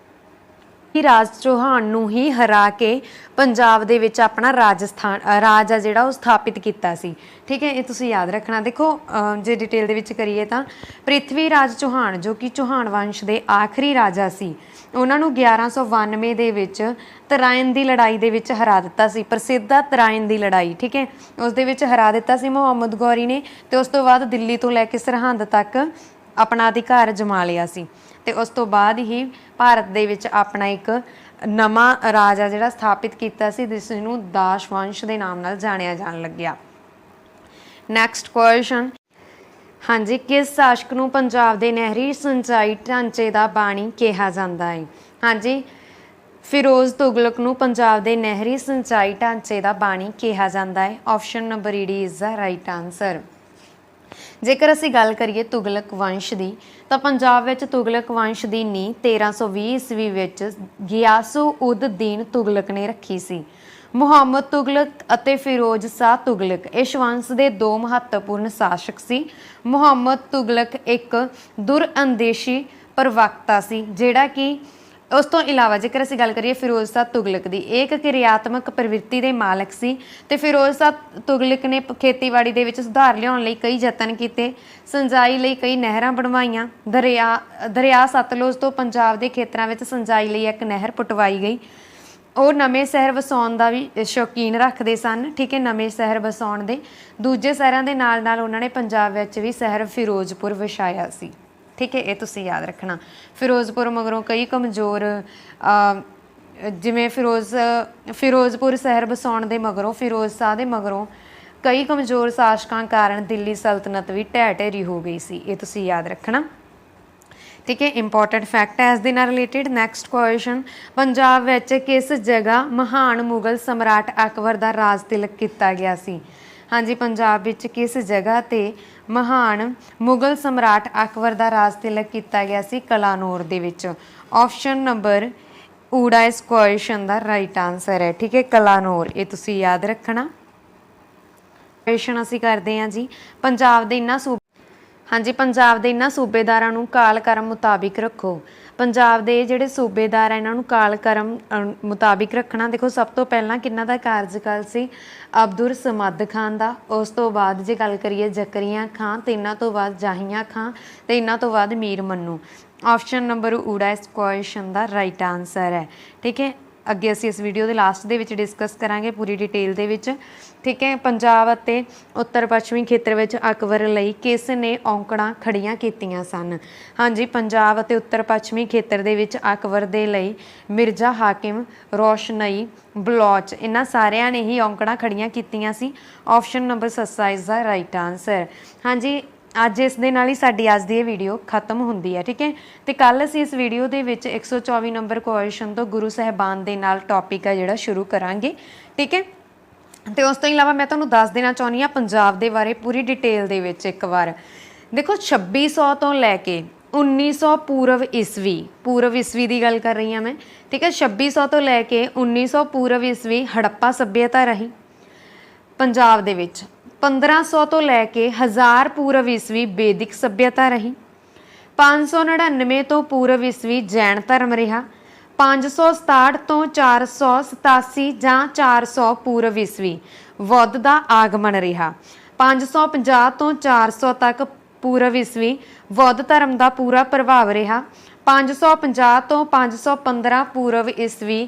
Raj Chauhan ਨੂੰ ਹੀ ਹਰਾ ਕੇ ਪੰਜਾਬ ਦੇ ਵਿੱਚ ਆਪਣਾ ਰਾਜ ਆ ਜਿਹੜਾ ਉਹ ਸਥਾਪਿਤ ਕੀਤਾ ਸੀ। ਠੀਕ ਹੈ, ਇਹ ਤੁਸੀਂ ਯਾਦ ਰੱਖਣਾ। ਦੇਖੋ ਜੇ ਡਿਟੇਲ ਦੇ ਵਿੱਚ ਕਰੀਏ ਤਾਂ ਪ੍ਰਿਥਵੀ ਰਾਜ ਚੌਹਾਨ ਜੋ ਕਿ ਚੌਹਾਨ ਵੰਸ਼ ਦੇ ਆਖਰੀ ਰਾਜਾ ਸੀ, ਉਹਨਾਂ ਨੂੰ 1192 ਦੇ ਵਿੱਚ ਤਰਾਇਨ ਦੀ ਲੜਾਈ ਦੇ ਵਿੱਚ ਹਰਾ ਦਿੱਤਾ ਸੀ। ਪ੍ਰਸਿੱਧ ਆ ਤਰਾਇਨ ਦੀ ਲੜਾਈ। ਠੀਕ ਹੈ, ਉਸ ਦੇ ਵਿੱਚ ਹਰਾ ਦਿੱਤਾ ਸੀ ਮੁਹੰਮਦ ਗੌਰੀ ਨੇ, ਤੇ ਉਸ ਤੋਂ ਬਾਅਦ ਦਿੱਲੀ ਤੋਂ ਲੈ ਕੇ ਸਰਹੰਦ ਤੱਕ ਆਪਣਾ ਅਧਿਕਾਰ ਜਮਾ ਲਿਆ ਸੀ। ਤੇ ਉਸ ਤੋਂ ਬਾਅਦ ਹੀ ਭਾਰਤ ਦੇ ਵਿੱਚ ਆਪਣਾ ਇੱਕ ਨਵਾਂ ਰਾਜ ਆ ਜਿਹੜਾ ਸਥਾਪਿਤ ਕੀਤਾ ਸੀ, ਜਿਸ ਨੂੰ ਦਾਸ਼ ਵੰਸ਼ ਦੇ ਨਾਮ ਨਾਲ ਜਾਣਿਆ ਜਾਣ ਲੱਗਿਆ। ਨੈਕਸਟ ਕੁਐਸਚਨ, ਹਾਂਜੀ ਕਿਸ ਸ਼ਾਸਕ ਨੂੰ ਪੰਜਾਬ ਦੇ ਨਹਿਰੀ ਸਿੰਚਾਈ ਢਾਂਚੇ ਦਾ ਬਾਣੀ ਕਿਹਾ ਜਾਂਦਾ ਹੈ? ਹਾਂਜੀ ਫਿਰੋਜ਼ ਤੁਗਲਕ ਨੂੰ ਪੰਜਾਬ ਦੇ ਨਹਿਰੀ ਸਿੰਚਾਈ ਢਾਂਚੇ ਦਾ ਬਾਣੀ ਕਿਹਾ ਜਾਂਦਾ ਹੈ। Option number D is the right answer. ਜੇਕਰ ਅਸੀਂ ਗੱਲ ਕਰੀਏ ਤੁਗਲਕ ਵੰਸ਼ ਦੀ, ਤਾਂ ਪੰਜਾਬ ਵਿੱਚ ਤੁਗਲਕ ਵੰਸ਼ ਦੀ ਨੀਂਹ 1320 ਈਸਵੀ ਵਿੱਚ ਗਿਆਸੂ ਉਦ ਦੀਨ ਤੁਗਲਕ ਨੇ ਰੱਖੀ ਸੀ। ਮੁਹੰਮਦ ਤੁਗਲਕ ਅਤੇ ਫਿਰੋਜ਼ ਸ਼ਾਹ ਤੁਗਲਕ ਇਸ ਵੰਸ਼ ਦੇ ਦੋ ਮਹੱਤਵਪੂਰਨ ਸ਼ਾਸਕ ਸੀ। ਮੁਹੰਮਦ ਤੁਗਲਕ ਇੱਕ ਦੁਰਅੰਦੇਸ਼ੀ ਪ੍ਰਵਕਤਾ ਸੀ, ਜਿਹੜਾ ਕਿ ਉਸ ਤੋਂ ਇਲਾਵਾ ਜੇਕਰ ਅਸੀਂ ਗੱਲ ਕਰੀਏ ਫਿਰੋਜ਼ ਸ਼ਾਹ ਤੁਗਲਕ ਦੀ, ਇਹ ਇੱਕ ਕਿਰਿਆਤਮਕ ਪ੍ਰਵਿਰਤੀ ਦੇ ਮਾਲਕ ਸੀ। ਤੇ ਫਿਰੋਜ਼ ਸ਼ਾਹ ਤੁਗਲਕ ਨੇ ਖੇਤੀਬਾੜੀ ਦੇ ਵਿੱਚ ਸੁਧਾਰ ਲਿਆਉਣ ਲਈ ਕਈ ਯਤਨ ਕੀਤੇ, ਸਿੰਜਾਈ ਲਈ ਕਈ ਨਹਿਰਾਂ ਬਣਵਾਈਆਂ। ਦਰਿਆ ਸਤਲੁਜ ਤੋਂ ਪੰਜਾਬ ਦੇ ਖੇਤਰਾਂ ਵਿੱਚ ਸਿੰਜਾਈ ਲਈ ਇੱਕ ਨਹਿਰ ਪੁਟਵਾਈ ਗਈ। ਉਹ ਨਵੇਂ ਸ਼ਹਿਰ ਵਸਾਉਣ ਦਾ ਵੀ ਸ਼ੌਕੀਨ ਰੱਖਦੇ ਸਨ। ਠੀਕ ਹੈ, ਨਵੇਂ ਸ਼ਹਿਰ ਵਸਾਉਣ ਦੇ ਦੂਜੇ ਸ਼ਹਿਰਾਂ ਦੇ ਨਾਲ ਨਾਲ ਉਹਨਾਂ ਨੇ ਪੰਜਾਬ ਵਿੱਚ ਵੀ ਸ਼ਹਿਰ ਫਿਰੋਜ਼ਪੁਰ ਵਸਾਇਆ ਸੀ। ਠੀਕ ਹੈ, ਇਹ ਤੁਸੀਂ ਯਾਦ ਰੱਖਣਾ। ਫਿਰੋਜ਼ਪੁਰ ਮਗਰੋਂ ਕਈ ਕਮਜ਼ੋਰ ਜਿਵੇਂ ਫਿਰੋਜ਼ਪੁਰ ਸ਼ਹਿਰ ਵਸਾਉਣ ਦੇ ਮਗਰੋਂ ਫਿਰੋਜ਼ ਸ਼ਾਹ ਦੇ ਮਗਰੋਂ ਕਈ ਕਮਜ਼ੋਰ ਸ਼ਾਸਕਾਂ ਕਾਰਨ ਦਿੱਲੀ ਸਲਤਨਤ ਵੀ ਢਹਿ ਢੇਰੀ ਹੋ ਗਈ ਸੀ। ਇਹ ਤੁਸੀਂ ਯਾਦ ਰੱਖਣਾ। ਠੀਕ ਹੈ, ਇੰਪੋਰਟੈਂਟ ਫੈਕਟ ਹੈ ਇਸ ਦੇ ਨਾਲ ਰਿਲੇਟਿਡ। ਨੈਕਸਟ ਕੁਐਸਚਨ, ਪੰਜਾਬ ਵਿੱਚ ਕਿਸ ਜਗ੍ਹਾ ਮਹਾਨ ਮੁਗਲ ਸਮਰਾਟ ਅਕਬਰ ਦਾ ਰਾਜ ਤਿਲਕ ਕੀਤਾ ਗਿਆ ਸੀ? ਹਾਂਜੀ ਪੰਜਾਬ ਵਿੱਚ ਕਿਸ ਜਗ੍ਹਾ ਤੇ ਮਹਾਨ ਮੁਗਲ ਸਮਰਾਟ ਅਕਬਰ ਦਾ ਰਾਜ ਤਿਲਕ ਕੀਤਾ ਗਿਆ ਸੀ? ਕਲਾਨੌਰ ਦੇ ਵਿੱਚ। ਆਪਸ਼ਨ ਨੰਬਰ ਊੜਾ ਇਸ ਕੁਐਸਚਨ ਦਾ ਰਾਈਟ ਆਨਸਰ ਹੈ। ਠੀਕ ਹੈ, ਕਲਾਨੌਰ। ਇਹ ਤੁਸੀਂ ਯਾਦ ਰੱਖਣਾ। ਕੁਐਸਚਨ ਅਸੀਂ ਕਰਦੇ ਹਾਂ ਜੀ, ਪੰਜਾਬ ਦੇ ਇਹਨਾਂ ਸੂਬੇਦਾਰਾਂ ਨੂੰ ਕਾਲ ਕਰਮ ਮੁਤਾਬਿਕ ਰੱਖੋ। ਪੰਜਾਬ ਦੇ ਜਿਹੜੇ ਸੂਬੇਦਾਰ ਆ ਇਹਨਾਂ ਨੂੰ ਕਾਲ ਕਰਮ ਮੁਤਾਬਿਕ ਰੱਖਣਾ। ਦੇਖੋ ਸਭ ਤੋਂ ਪਹਿਲਾਂ ਕਿਹਨਾਂ ਦਾ ਕਾਰਜਕਾਲ ਸੀ? ਅਬਦੁਰ ਸਮਦ ਖਾਨ ਦਾ। ਉਸ ਤੋਂ ਬਾਅਦ ਜੇ ਗੱਲ ਕਰੀਏ ਜ਼ਕਰੀਆ ਖਾਨ, ਤੇ ਇਹਨਾਂ ਤੋਂ ਬਾਅਦ ਜਾਹੀਆ ਖਾਨ, ਤੇ ਇਹਨਾਂ ਤੋਂ ਬਾਅਦ ਮੀਰ ਮੰਨੂ। ਆਪਸ਼ਨ ਨੰਬਰ ਊੜਾ ਇਸ ਕੁਐਸਚਨ ਦਾ ਰਾਈਟ ਆਨਸਰ ਹੈ। ਠੀਕ ਹੈ, ਅੱਗੇ ਅਸੀਂ ਇਸ ਵੀਡੀਓ ਦੇ ਲਾਸਟ ਦੇ ਵਿੱਚ ਡਿਸਕਸ ਕਰਾਂਗੇ ਪੂਰੀ ਡਿਟੇਲ ਦੇ ਵਿੱਚ। ਠੀਕ ਹੈ, ਪੰਜਾਬ ਅਤੇ ਉੱਤਰ ਪੱਛਮੀ ਖੇਤਰ ਵਿੱਚ ਅਕਬਰ ਲਈ ਕਿਸ ਨੇ ਔਂਕੜਾਂ ਖੜੀਆਂ ਕੀਤੀਆਂ ਸਨ? ਹਾਂਜੀ ਪੰਜਾਬ ਅਤੇ ਉੱਤਰ ਪੱਛਮੀ ਖੇਤਰ ਦੇ ਵਿੱਚ ਅਕਬਰ ਦੇ ਲਈ ਮਿਰਜ਼ਾ ਹਾਕਿਮ, ਰੋਸ਼ਨਈ, ਬਲੋਚ ਇਹਨਾਂ ਸਾਰਿਆਂ ਨੇ ਹੀ ਔਂਕੜਾਂ ਖੜੀਆਂ ਕੀਤੀਆਂ ਸੀ। ਆਪਸ਼ਨ ਨੰਬਰ ਸੱਸਾ ਇਜ਼ ਦਾ ਰਾਈਟ ਆਨਸਰ। ਹਾਂਜੀ ਅੱਜ ਇਸ ਦੇ ਨਾਲ ਹੀ ਸਾਡੀ ਅੱਜ ਦੀ ਇਹ ਵੀਡੀਓ ਖਤਮ ਹੁੰਦੀ ਹੈ। ਠੀਕ ਹੈ, ਤੇ ਕੱਲ ਅਸੀਂ ਇਸ ਵੀਡੀਓ ਦੇ ਵਿੱਚ 124 ਨੰਬਰ ਕੁਐਸਚਨ ਤੋਂ ਗੁਰੂ ਸਾਹਿਬਾਨ ਦੇ ਨਾਲ ਟੌਪਿਕ ਆ ਜਿਹੜਾ ਸ਼ੁਰੂ ਕਰਾਂਗੇ। ਠੀਕ ਹੈ, ਤੇ ਉਸ ਤੋਂ ਇਲਾਵਾ ਮੈਂ ਤੁਹਾਨੂੰ ਦੱਸ ਦੇਣਾ ਚਾਹੁੰਦੀ ਹਾਂ ਪੰਜਾਬ ਦੇ ਬਾਰੇ ਪੂਰੀ ਡਿਟੇਲ ਦੇ ਵਿੱਚ ਇੱਕ ਵਾਰ। ਦੇਖੋ 2600 ਤੋਂ ਲੈ ਕੇ 1900 ਪੂਰਵ ਈਸਵੀ ਦੀ ਗੱਲ ਕਰ ਰਹੀ ਹਾਂ ਮੈਂ, ਠੀਕ ਹੈ। 2600 ਤੋਂ ਲੈ ਕੇ 1900 ਪੂਰਵ ਈਸਵੀ ਹੜੱਪਾ ਸੱਭਿਅਤਾ ਰਹੀ ਪੰਜਾਬ ਦੇ ਵਿੱਚ। 1500 ਤੋਂ ਲੈ ਕੇ 1000 ਪੂਰਵ ਈਸਵੀ ਵੈਦਿਕ ਸੱਭਿਅਤਾ ਰਹੀ। 599 ਤੋਂ ਪੂਰਵ ਈਸਵੀ ਜੈਨ ਧਰਮ ਰਿਹਾ। 567 ਤੋਂ 487 ਜਾਂ 400 ਪੂਰਵ ਈਸਵੀ ਬੁੱਧ ਦਾ ਆਗਮਨ ਰਿਹਾ। 550 ਤੋਂ 400 ਤੱਕ ਪੂਰਵ ਈਸਵੀ ਬੁੱਧ ਧਰਮ ਦਾ ਪੂਰਾ ਪ੍ਰਭਾਵ ਰਿਹਾ। 550 ਤੋਂ 515 ਪੂਰਵ ਈਸਵੀ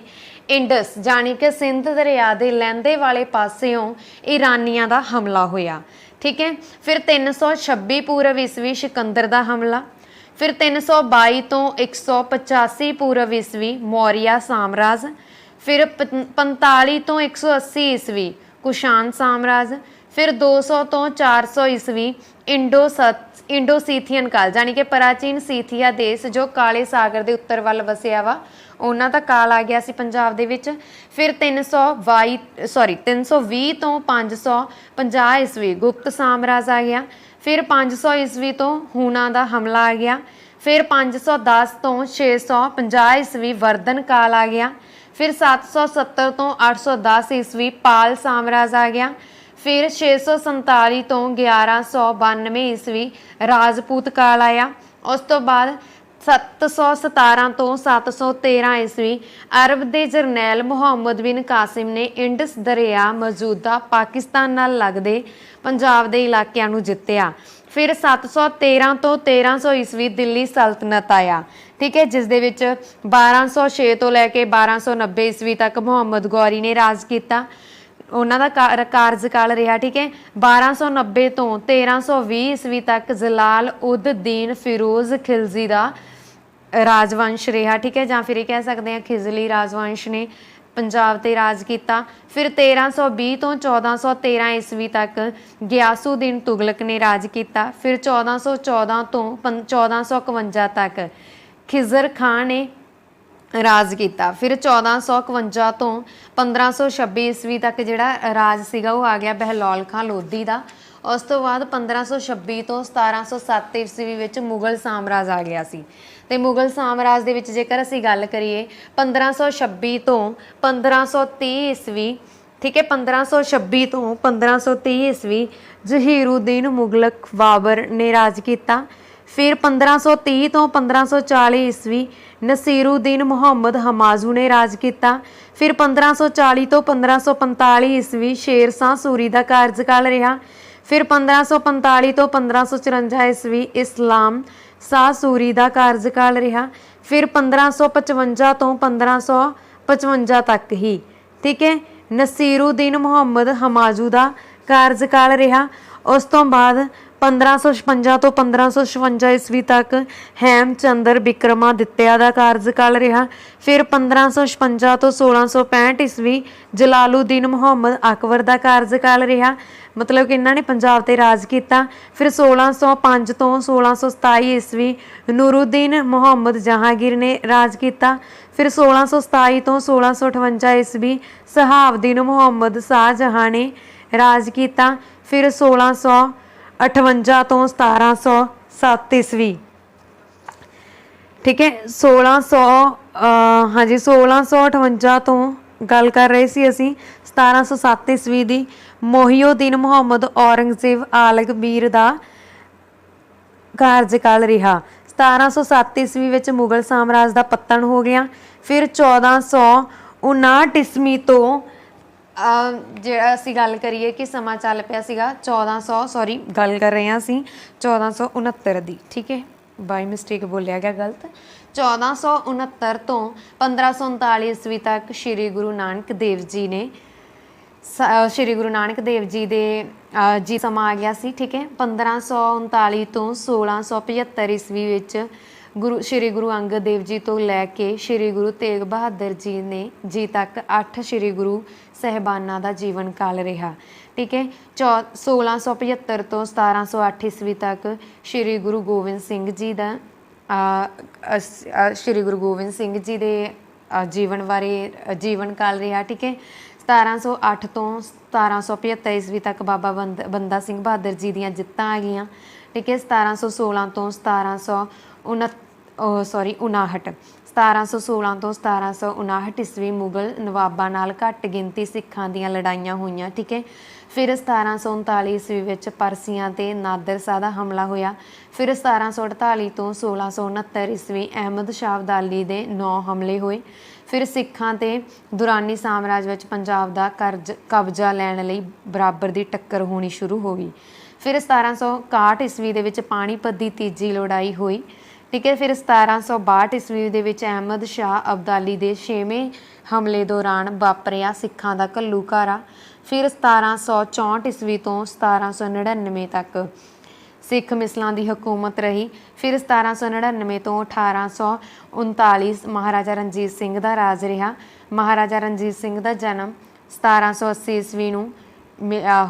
ਇੰਡਸ ਜਾਣੀ ਕਿ ਸਿੰਧ ਦਰਿਆ ਦੇ ਲਹਿੰਦੇ ਵਾਲੇ ਪਾਸਿਓਂ ਈਰਾਨੀਆਂ ਦਾ ਹਮਲਾ ਹੋਇਆ, ਠੀਕ ਹੈ। ਫਿਰ 326 ਪੂਰਵ ਈਸਵੀ ਸਿਕੰਦਰ ਦਾ ਹਮਲਾ। ਫਿਰ 322 ਤੋਂ 185 ਪੂਰਵ ਈਸਵੀ ਮੌਰੀਆ ਸਾਮਰਾਜ। ਫਿਰ 45 ਤੋਂ 180 ਈਸਵੀ ਕੁਸ਼ਾਨ ਸਾਮਰਾਜ। ਫਿਰ 200 ਤੋਂ 400 ਈਸਵੀ ਇੰਡੋ ਸੀਥੀਅਨ ਕਾਲ ਜਾਣੀ ਕਿ ਪ੍ਰਾਚੀਨ ਸੀਥੀਆ ਦੇਸ਼ ਜੋ ਕਾਲੇ ਸਾਗਰ ਦੇ ਉੱਤਰ ਵੱਲ ਵਸਿਆ ਵਾ, ਉਹਨਾਂ ਦਾ ਕਾਲ ਆ ਗਿਆ ਸੀ ਪੰਜਾਬ ਦੇ ਵਿੱਚ। ਫਿਰ 320 ਤੋਂ 550 ਈਸਵੀ ਗੁਪਤ ਸਾਮਰਾਜ ਆ ਗਿਆ। ਫਿਰ 500 ਈਸਵੀ ਤੋਂ ਹੂਣਾ ਦਾ ਹਮਲਾ ਆ ਗਿਆ। ਫਿਰ 510 ਤੋਂ 650 ਈਸਵੀ ਵਰਧਨ ਕਾਲ ਆ ਗਿਆ। ਫਿਰ 770 ਤੋਂ 810 ਈਸਵੀ ਪਾਲ ਸਾਮਰਾਜ ਆ ਗਿਆ। ਫਿਰ 647 ਤੋਂ 1192 ਈਸਵੀ ਰਾਜਪੂਤ ਕਾਲ ਆਇਆ। ਉਸ ਤੋਂ ਬਾਅਦ 717 ਤੋਂ 713 ਈਸਵੀ ਅਰਬ ਦੇ ਜਰਨੈਲ ਮੁਹੰਮਦ ਬਿਨ ਕਾਸਿਮ ਨੇ ਇੰਡਸ ਦਰਿਆ ਮੌਜੂਦਾ ਪਾਕਿਸਤਾਨ ਨਾਲ ਲੱਗਦੇ ਪੰਜਾਬ ਦੇ ਇਲਾਕਿਆਂ ਨੂੰ ਜਿੱਤਿਆ। ਫਿਰ 713 ਤੋਂ 1300 ਈਸਵੀ ਦਿੱਲੀ ਸਲਤਨਤ ਆਇਆ, ਠੀਕ ਹੈ, ਜਿਸ ਦੇ ਵਿੱਚ 1206 ਤੋਂ ਲੈ ਕੇ 1290 ਈਸਵੀ ਤੱਕ ਮੁਹੰਮਦ ਗੌਰੀ ਨੇ ਰਾਜ ਕੀਤਾ, ਉਹਨਾਂ ਦਾ ਕਾਰਜਕਾਲ ਰਿਹਾ, ਠੀਕ ਹੈ। 1290 ਤੋਂ 1320 ਈਸਵੀ ਤੱਕ ਜਲਾਲ ਉਦ ਦੀਨ ਫਿਰੋਜ਼ ਖਿਲਜੀ ਦਾ ਰਾਜਵੰਸ਼ ਰਿਹਾ, ਠੀਕ ਹੈ, ਜਾਂ ਫਿਰ ਇਹ ਕਹਿ ਸਕਦੇ ਹਾਂ ਖਿਜ਼ਲੀ ਰਾਜਵੰਸ਼ ਨੇ ਪੰਜਾਬ ਤੇ ਰਾਜ ਕੀਤਾ। ਫਿਰ 1320 ਤੋਂ 1413 ਈਸਵੀ ਤੱਕ ਗਿਆਸੂਦੀਨ ਤੁਗਲਕ ਨੇ ਰਾਜ ਕੀਤਾ। ਫਿਰ 1414 ਤੋਂ 1451 ਤੱਕ ਖਿਜ਼ਰ ਖਾਨ ਨੇ ਰਾਜ ਕੀਤਾ। ਫਿਰ 1451 ਤੋਂ 1526 ਈਸਵੀ ਤੱਕ ਜਿਹੜਾ ਰਾਜ ਸੀਗਾ ਉਹ ਆ ਗਿਆ ਬਹਿਲੋਲ ਖਾਂ ਲੋਧੀ ਦਾ। ਉਸ ਤੋਂ ਬਾਅਦ 1526 ਤੋਂ 1707 ਈਸਵੀ ਵਿੱਚ ਮੁਗਲ ਸਾਮਰਾਜ ਆ ਗਿਆ ਸੀ। ਤੇ ਮੁਗਲ ਸਾਮਰਾਜ ਦੇ ਵਿੱਚ ਜੇਕਰ ਅਸੀਂ ਗੱਲ ਕਰੀਏ 1526 ਤੋਂ 1530 ਈਸਵੀ, ਠੀਕ ਹੈ, 1526 ਤੋਂ 1530 ਈਸਵੀ ਜ਼ਹੀਰੁਦੀਨ ਮੁਗਲਕ ਬਾਬਰ ਨੇ ਰਾਜ ਕੀਤਾ। ਫਿਰ 1530 ਤੋਂ 1540 ਈਸਵੀ ਨਸੀਰੁਦੀਨ ਮੁਹੰਮਦ ਹਮਾਜ਼ੂ ਨੇ ਰਾਜ ਕੀਤਾ। ਫਿਰ 1540 ਤੋਂ 1545 ਈਸਵੀ ਸ਼ੇਰ ਸ਼ਾਹ ਸੂਰੀ ਦਾ ਕਾਰਜਕਾਲ ਰਿਹਾ। ਫਿਰ 1545 ਤੋਂ 1554 ਈਸਵੀ ਇਸਲਾਮ ਸ਼ਾਹ ਸੂਰੀ ਦਾ ਕਾਰਜਕਾਲ ਰਿਹਾ। ਫਿਰ 1555 ਤੋਂ 1555 ਤੱਕ ਹੀ, ਠੀਕ ਹੈ, ਨਸੀਰੁਦੀਨ ਮੁਹੰਮਦ ਹਮਾਜ਼ੂ ਦਾ ਕਾਰਜਕਾਲ ਰਿਹਾ। ਉਸ ਤੋਂ ਬਾਅਦ 1556 ਤੋਂ 1556 ਈਸਵੀ ਤੱਕ ਹੈਮਚੰਦਰ ਬਿਕਰਮਾਦਿੱਤਿਆ ਦਾ ਕਾਰਜਕਾਲ ਰਿਹਾ। ਫਿਰ 1556 ਤੋਂ 1665 ਈਸਵੀ ਜਲਾਲੁਦੀਨ ਮੁਹੰਮਦ ਅਕਬਰ ਦਾ ਕਾਰਜਕਾਲ ਰਿਹਾ, ਮਤਲਬ ਕਿ ਇਹਨਾਂ ਨੇ ਪੰਜਾਬ ਤੇ ਰਾਜ ਕੀਤਾ। ਫਿਰ 1605 ਤੋਂ 1627 ਈਸਵੀ ਨੂਰੁਦੀਨ ਮੁਹੰਮਦ ਜਹਾਂਗੀਰ ਨੇ ਰਾਜ ਕੀਤਾ। ਫਿਰ 1627 ਤੋਂ 1658 ਈਸਵੀ ਸਹਾਬਦੀਨ ਮੁਹੰਮਦ ਸ਼ਾਹਜਹਾਂ ਨੇ ਰਾਜ ਕੀਤਾ। ਫਿਰ 1658 ਤੋਂ 1707 ਈਸਵੀ, ਠੀਕ ਹੈ, 1658 ਤੋਂ ਗੱਲ ਕਰ ਰਹੇ ਸੀ ਅਸੀਂ 1707 ਈਸਵੀ ਦੀ ਮੋਹੀਉਦੀਨ ਮੁਹੰਮਦ ਔਰੰਗਜ਼ੇਬ ਆਲਮਗੀਰ ਦਾ ਕਾਰਜਕਾਲ ਰਿਹਾ। 1707 ਈਸਵੀ ਵਿੱਚ ਮੁਗਲ ਸਾਮਰਾਜ ਦਾ ਪਤਨ ਹੋ ਗਿਆ। ਫਿਰ 1459 ਈਸਵੀ ਤੋਂ ਜਿਹੜਾ ਅਸੀਂ ਗੱਲ ਕਰੀਏ ਕਿ ਸਮਾਂ ਚੱਲ ਪਿਆ ਸੀਗਾ 1400 ਗੱਲ ਕਰ ਰਹੇ ਹਾਂ ਅਸੀਂ 1469 ਦੀ, ਠੀਕ ਹੈ, ਬਾਈ ਮਿਸਟੇਕ ਬੋਲਿਆ ਗਿਆ ਗਲਤ। 1469 ਤੋਂ 1539 ਈਸਵੀ ਤੱਕ ਸ਼੍ਰੀ ਗੁਰੂ ਨਾਨਕ ਦੇਵ ਜੀ ਨੇ ਸ਼੍ਰੀ ਗੁਰੂ ਨਾਨਕ ਦੇਵ ਜੀ ਦੇ ਜੀ ਸਮਾਂ ਆ ਗਿਆ ਸੀ, ਠੀਕ ਹੈ। 1539 ਤੋਂ 1675 ਈਸਵੀ ਵਿੱਚ ਸ਼੍ਰੀ ਗੁਰੂ ਅੰਗਦ ਦੇਵ ਜੀ ਤੋਂ ਲੈ ਕੇ ਸ਼੍ਰੀ ਗੁਰੂ ਤੇਗ ਬਹਾਦਰ ਜੀ ਤੱਕ 8 ਸ਼੍ਰੀ ਗੁਰੂ ਸਾਹਿਬਾਨਾਂ ਦਾ ਜੀਵਨ ਕਾਲ ਰਿਹਾ, ਠੀਕ ਹੈ। 1675 ਤੋਂ 1708 ਈਸਵੀ ਤੱਕ ਸ਼੍ਰੀ ਗੁਰੂ ਗੋਬਿੰਦ ਸਿੰਘ ਜੀ ਦਾ ਸ਼੍ਰੀ ਗੁਰੂ ਗੋਬਿੰਦ ਸਿੰਘ ਜੀ ਦੇ ਜੀਵਨ ਬਾਰੇ ਜੀਵਨ ਕਾਲ ਰਿਹਾ, ਠੀਕ ਹੈ। 1708 ਤੋਂ 1775 ਈਸਵੀ ਤੱਕ ਬਾਬਾ ਬੰਦਾ ਸਿੰਘ ਬਹਾਦਰ ਜੀ ਦੀਆਂ ਜਿੱਤਾਂ ਆ ਗਈਆਂ। ਠੀਕ ਹੈ। 1716 ਤੋਂ 1759 1716 ਤੋਂ 1759 ਈਸਵੀ ਮੁਗਲ ਨਵਾਬਾਂ ਨਾਲ ਘੱਟ ਗਿਣਤੀ ਸਿੱਖਾਂ ਦੀਆਂ ਲੜਾਈਆਂ ਹੋਈਆਂ। ਠੀਕ ਹੈ। ਫਿਰ 1739 ਈਸਵੀ ਵਿੱਚ ਪਰਸੀਆਂ ਤੇ ਨਾਦਰ ਸ਼ਾਹ ਦਾ ਹਮਲਾ ਹੋਇਆ। ਫਿਰ 1748 ਤੋਂ 1669 ਈਸਵੀ ਅਹਿਮਦ ਸ਼ਾਹ ਅਬਦਾਲੀ ਦੇ 9 ਹਮਲੇ ਹੋਏ। ਫਿਰ ਸਿੱਖਾਂ ਤੇ ਦੁਰਾਨੀ ਸਾਮਰਾਜ ਵਿੱਚ ਪੰਜਾਬ ਦਾ ਕਬਜ਼ਾ ਲੈਣ ਲਈ ਬਰਾਬਰ ਦੀ ਟੱਕਰ ਹੋਣੀ ਸ਼ੁਰੂ ਹੋ ਗਈ। ਫਿਰ 1761 ਈਸਵੀ ਦੇ ਵਿੱਚ ਪਾਣੀਪਤ ਦੀ ਤੀਜੀ ਲੜਾਈ ਹੋਈ। ਠੀਕ ਹੈ। ਫਿਰ 1762 ਈਸਵੀ ਦੇ ਵਿੱਚ ਅਹਿਮਦ ਸ਼ਾਹ ਅਬਦਾਲੀ ਦੇ 6ਵੇਂ ਹਮਲੇ ਦੌਰਾਨ ਵਾਪਰਿਆ ਸਿੱਖਾਂ ਦਾ ਘੱਲੂਘਾਰਾ। ਫਿਰ 1764 ਈਸਵੀ ਤੋਂ 1799 ਤੱਕ ਸਿੱਖ ਮਿਸਲਾਂ ਦੀ ਹਕੂਮਤ ਰਹੀ। ਫਿਰ 1799 ਤੋਂ 1839 ਮਹਾਰਾਜਾ ਰਣਜੀਤ ਸਿੰਘ ਦਾ ਰਾਜ ਰਿਹਾ। ਮਹਾਰਾਜਾ ਰਣਜੀਤ ਸਿੰਘ ਦਾ ਜਨਮ 1780 ਈਸਵੀ ਨੂੰ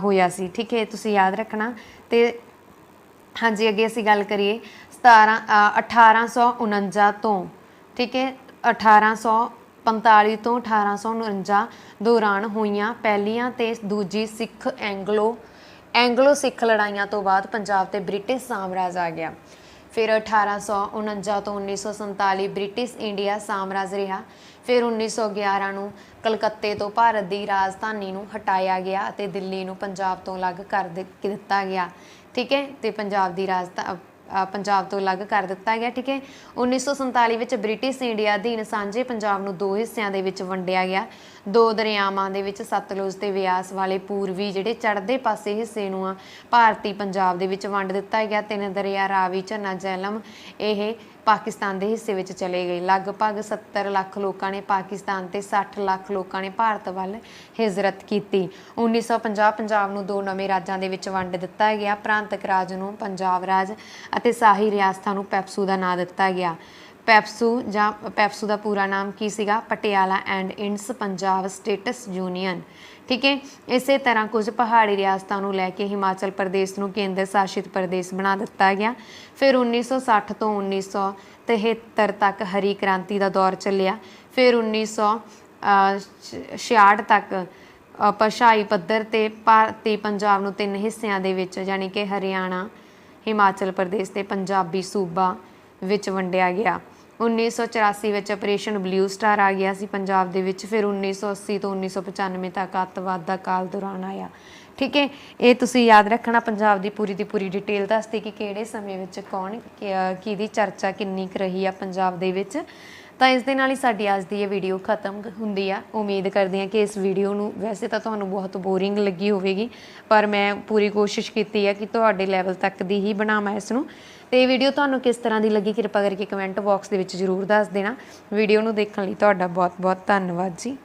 ਹੋਇਆ ਸੀ। ਠੀਕ ਹੈ, ਤੁਸੀਂ ਯਾਦ ਰੱਖਣਾ। ਤੇ ਹਾਂਜੀ, ਅੱਗੇ ਅਸੀਂ ਗੱਲ ਕਰੀਏ 1849 ਤੋਂ। ਠੀਕ ਹੈ। 1845 ਤੋਂ 1849 ਦੌਰਾਨ ਹੋਈਆਂ ਪਹਿਲੀਆਂ ਤੇ ਦੂਜੀ ਐਂਗਲੋ ਸਿੱਖ ਲੜਾਈਆਂ ਤੋਂ ਬਾਅਦ ਪੰਜਾਬ ਤੇ ਬ੍ਰਿਟਿਸ਼ ਸਾਮਰਾਜ ਆ ਗਿਆ। ਫਿਰ 1849 ਤੋਂ 1947 ਬ੍ਰਿਟਿਸ਼ ਇੰਡੀਆ ਸਾਮਰਾਜ ਰਿਹਾ। ਫਿਰ 1911 ਨੂੰ ਕਲਕੱਤੇ ਤੋਂ ਭਾਰਤ ਦੀ ਰਾਜਧਾਨੀ ਨੂੰ ਹਟਾਇਆ ਗਿਆ ਅਤੇ ਦਿੱਲੀ ਨੂੰ ਪੰਜਾਬ ਤੋਂ ਅਲੱਗ ਕਰ ਦਿੱਤਾ ਗਿਆ। ਠੀਕ ਹੈ। ਤੇ ਪੰਜਾਬ ਤੋਂ ਅਲੱਗ ਕਰ ਦਿੱਤਾ ਗਿਆ। ਠੀਕ ਹੈ। 1947 ਵਿੱਚ ਬ੍ਰਿਟਿਸ਼ ਇੰਡੀਆ ਅਧੀਨ ਸਾਂਝੇ ਪੰਜਾਬ ਨੂੰ 2 ਹਿੱਸਿਆਂ ਦੇ ਵਿੱਚ ਵੰਡਿਆ ਗਿਆ। 2 ਦਰਿਆਵਾਂ ਦੇ ਵਿੱਚ ਸਤਲੁਜ ਤੇ ਬਿਆਸ ਵਾਲੇ ਪੂਰਬੀ ਜਿਹੜੇ ਚੜ੍ਹਦੇ ਪਾਸੇ ਹਿੱਸੇ ਨੂੰ ਭਾਰਤੀ ਪੰਜਾਬ ਦੇ ਵਿੱਚ ਵੰਡ ਦਿੱਤਾ ਗਿਆ। 3 ਦਰਿਆ ਰਾਵੀ, ਝੰਨਾ, ਜੇਹਲਮ ਇਹ ਪਾਕਿਸਤਾਨ ਦੇ ਹਿੱਸੇ ਵਿੱਚ ਚਲੇ ਗਏ। ਲਗਭਗ 70 ਲੱਖ ਲੋਕਾਂ ਨੇ ਪਾਕਿਸਤਾਨ ਤੇ 60 ਲੱਖ ਲੋਕਾਂ ਨੇ ਭਾਰਤ ਵੱਲ ਹਿਜਰਤ ਕੀਤੀ। 1950 ਪੰਜਾਬ ਨੂੰ 2 ਨਵੇਂ ਰਾਜਾਂ ਦੇ ਵਿੱਚ ਵੰਡ ਦਿੱਤਾ ਗਿਆ। ਪ੍ਰਾਂਤਕ ਰਾਜ ਨੂੰ ਪੰਜਾਬ ਰਾਜ ਅਤੇ ਸ਼ਾਹੀ ਰਿਆਸਤਾਂ ਨੂੰ ਪੈਪਸੂ ਦਾ ਨਾਂ ਦਿੱਤਾ ਗਿਆ। ਪੈਪਸੂ ਦਾ ਪੂਰਾ ਨਾਮ ਕੀ ਸੀਗਾ? ਪਟਿਆਲਾ ਐਂਡ ਇੰਡਸ ਪੰਜਾਬ ਸਟੇਟਸ ਯੂਨੀਅਨ। ਠੀਕ ਹੈ। ਇਸੇ ਤਰ੍ਹਾਂ ਕੁਝ ਪਹਾੜੀ ਰਿਆਸਤਾਂ ਨੂੰ ਲੈ ਕੇ ਹਿਮਾਚਲ ਪ੍ਰਦੇਸ਼ ਨੂੰ ਕੇਂਦਰ ਸ਼ਾਸਿਤ ਪ੍ਰਦੇਸ਼ ਬਣਾ ਦਿੱਤਾ ਗਿਆ। ਫਿਰ 1960 ਤੋਂ 1973 ਤੱਕ ਹਰੀ ਕ੍ਰਾਂਤੀ ਦਾ ਦੌਰ ਚੱਲਿਆ। ਫਿਰ 1966 ਤੱਕ ਭਾਸ਼ਾਈ ਪੱਧਰ ਤੇ ਭਾਰਤੀ ਪੰਜਾਬ ਨੂੰ 3 ਹਿੱਸਿਆਂ ਦੇ ਵਿੱਚ ਯਾਨੀ ਕਿ ਹਰਿਆਣਾ, ਹਿਮਾਚਲ ਪ੍ਰਦੇਸ਼ ਤੇ ਪੰਜਾਬੀ ਸੂਬਾ ਵਿੱਚ ਵੰਡਿਆ ਗਿਆ। 1984 ਵਿੱਚ ਆਪਰੇਸ਼ਨ ਬਲੂ ਸਟਾਰ ਆ ਗਿਆ ਸੀ ਪੰਜਾਬ ਦੇ ਵਿੱਚ। ਫਿਰ 1980 ਤੋਂ 1995 ਤੱਕ ਅੱਤਵਾਦ ਦਾ ਕਾਲ ਦੌਰਾਨ ਆਇਆ। ਠੀਕ ਹੈ। ਇਹ ਤੁਸੀਂ ਯਾਦ ਰੱਖਣਾ। ਪੰਜਾਬ ਦੀ ਪੂਰੀ ਡਿਟੇਲ ਦੱਸਦੀ ਕਿ ਕਿਹੜੇ ਸਮੇਂ ਵਿੱਚ ਕੌਣ ਕਿਹਦੀ ਚਰਚਾ ਕਿੰਨੀ ਕੁ ਰਹੀ ਆ ਪੰਜਾਬ ਦੇ ਵਿੱਚ। ਤਾਂ ਇਸ ਦੇ ਨਾਲ ਹੀ ਸਾਡੀ ਅੱਜ ਦੀ ਇਹ ਵੀਡੀਓ ਖਤਮ ਹੁੰਦੀ ਆ। ਉਮੀਦ ਕਰਦੀ ਹਾਂ ਕਿ ਇਸ ਵੀਡੀਓ ਨੂੰ ਵੈਸੇ ਤਾਂ ਤੁਹਾਨੂੰ ਬਹੁਤ ਬੋਰਿੰਗ ਲੱਗੀ ਹੋਵੇਗੀ, ਪਰ ਮੈਂ ਪੂਰੀ ਕੋਸ਼ਿਸ਼ ਕੀਤੀ ਹੈ ਕਿ ਤੁਹਾਡੇ ਲੈਵਲ ਤੱਕ ਦੀ ਹੀ ਬਣਾਵਾਂ ਇਸ ਨੂੰ। ਤੇ ਇਹ ਵੀਡੀਓ ਤੁਹਾਨੂੰ ਕਿਸ ਤਰ੍ਹਾਂ ਦੀ ਲੱਗੀ ਕਿਰਪਾ ਕਰਕੇ ਕਮੈਂਟ ਬਾਕਸ ਦੇ ਵਿੱਚ ਜ਼ਰੂਰ ਦੱਸ ਦੇਣਾ। ਵੀਡੀਓ ਨੂੰ ਦੇਖਣ ਲਈ ਤੁਹਾਡਾ ਬਹੁਤ ਧੰਨਵਾਦ ਜੀ।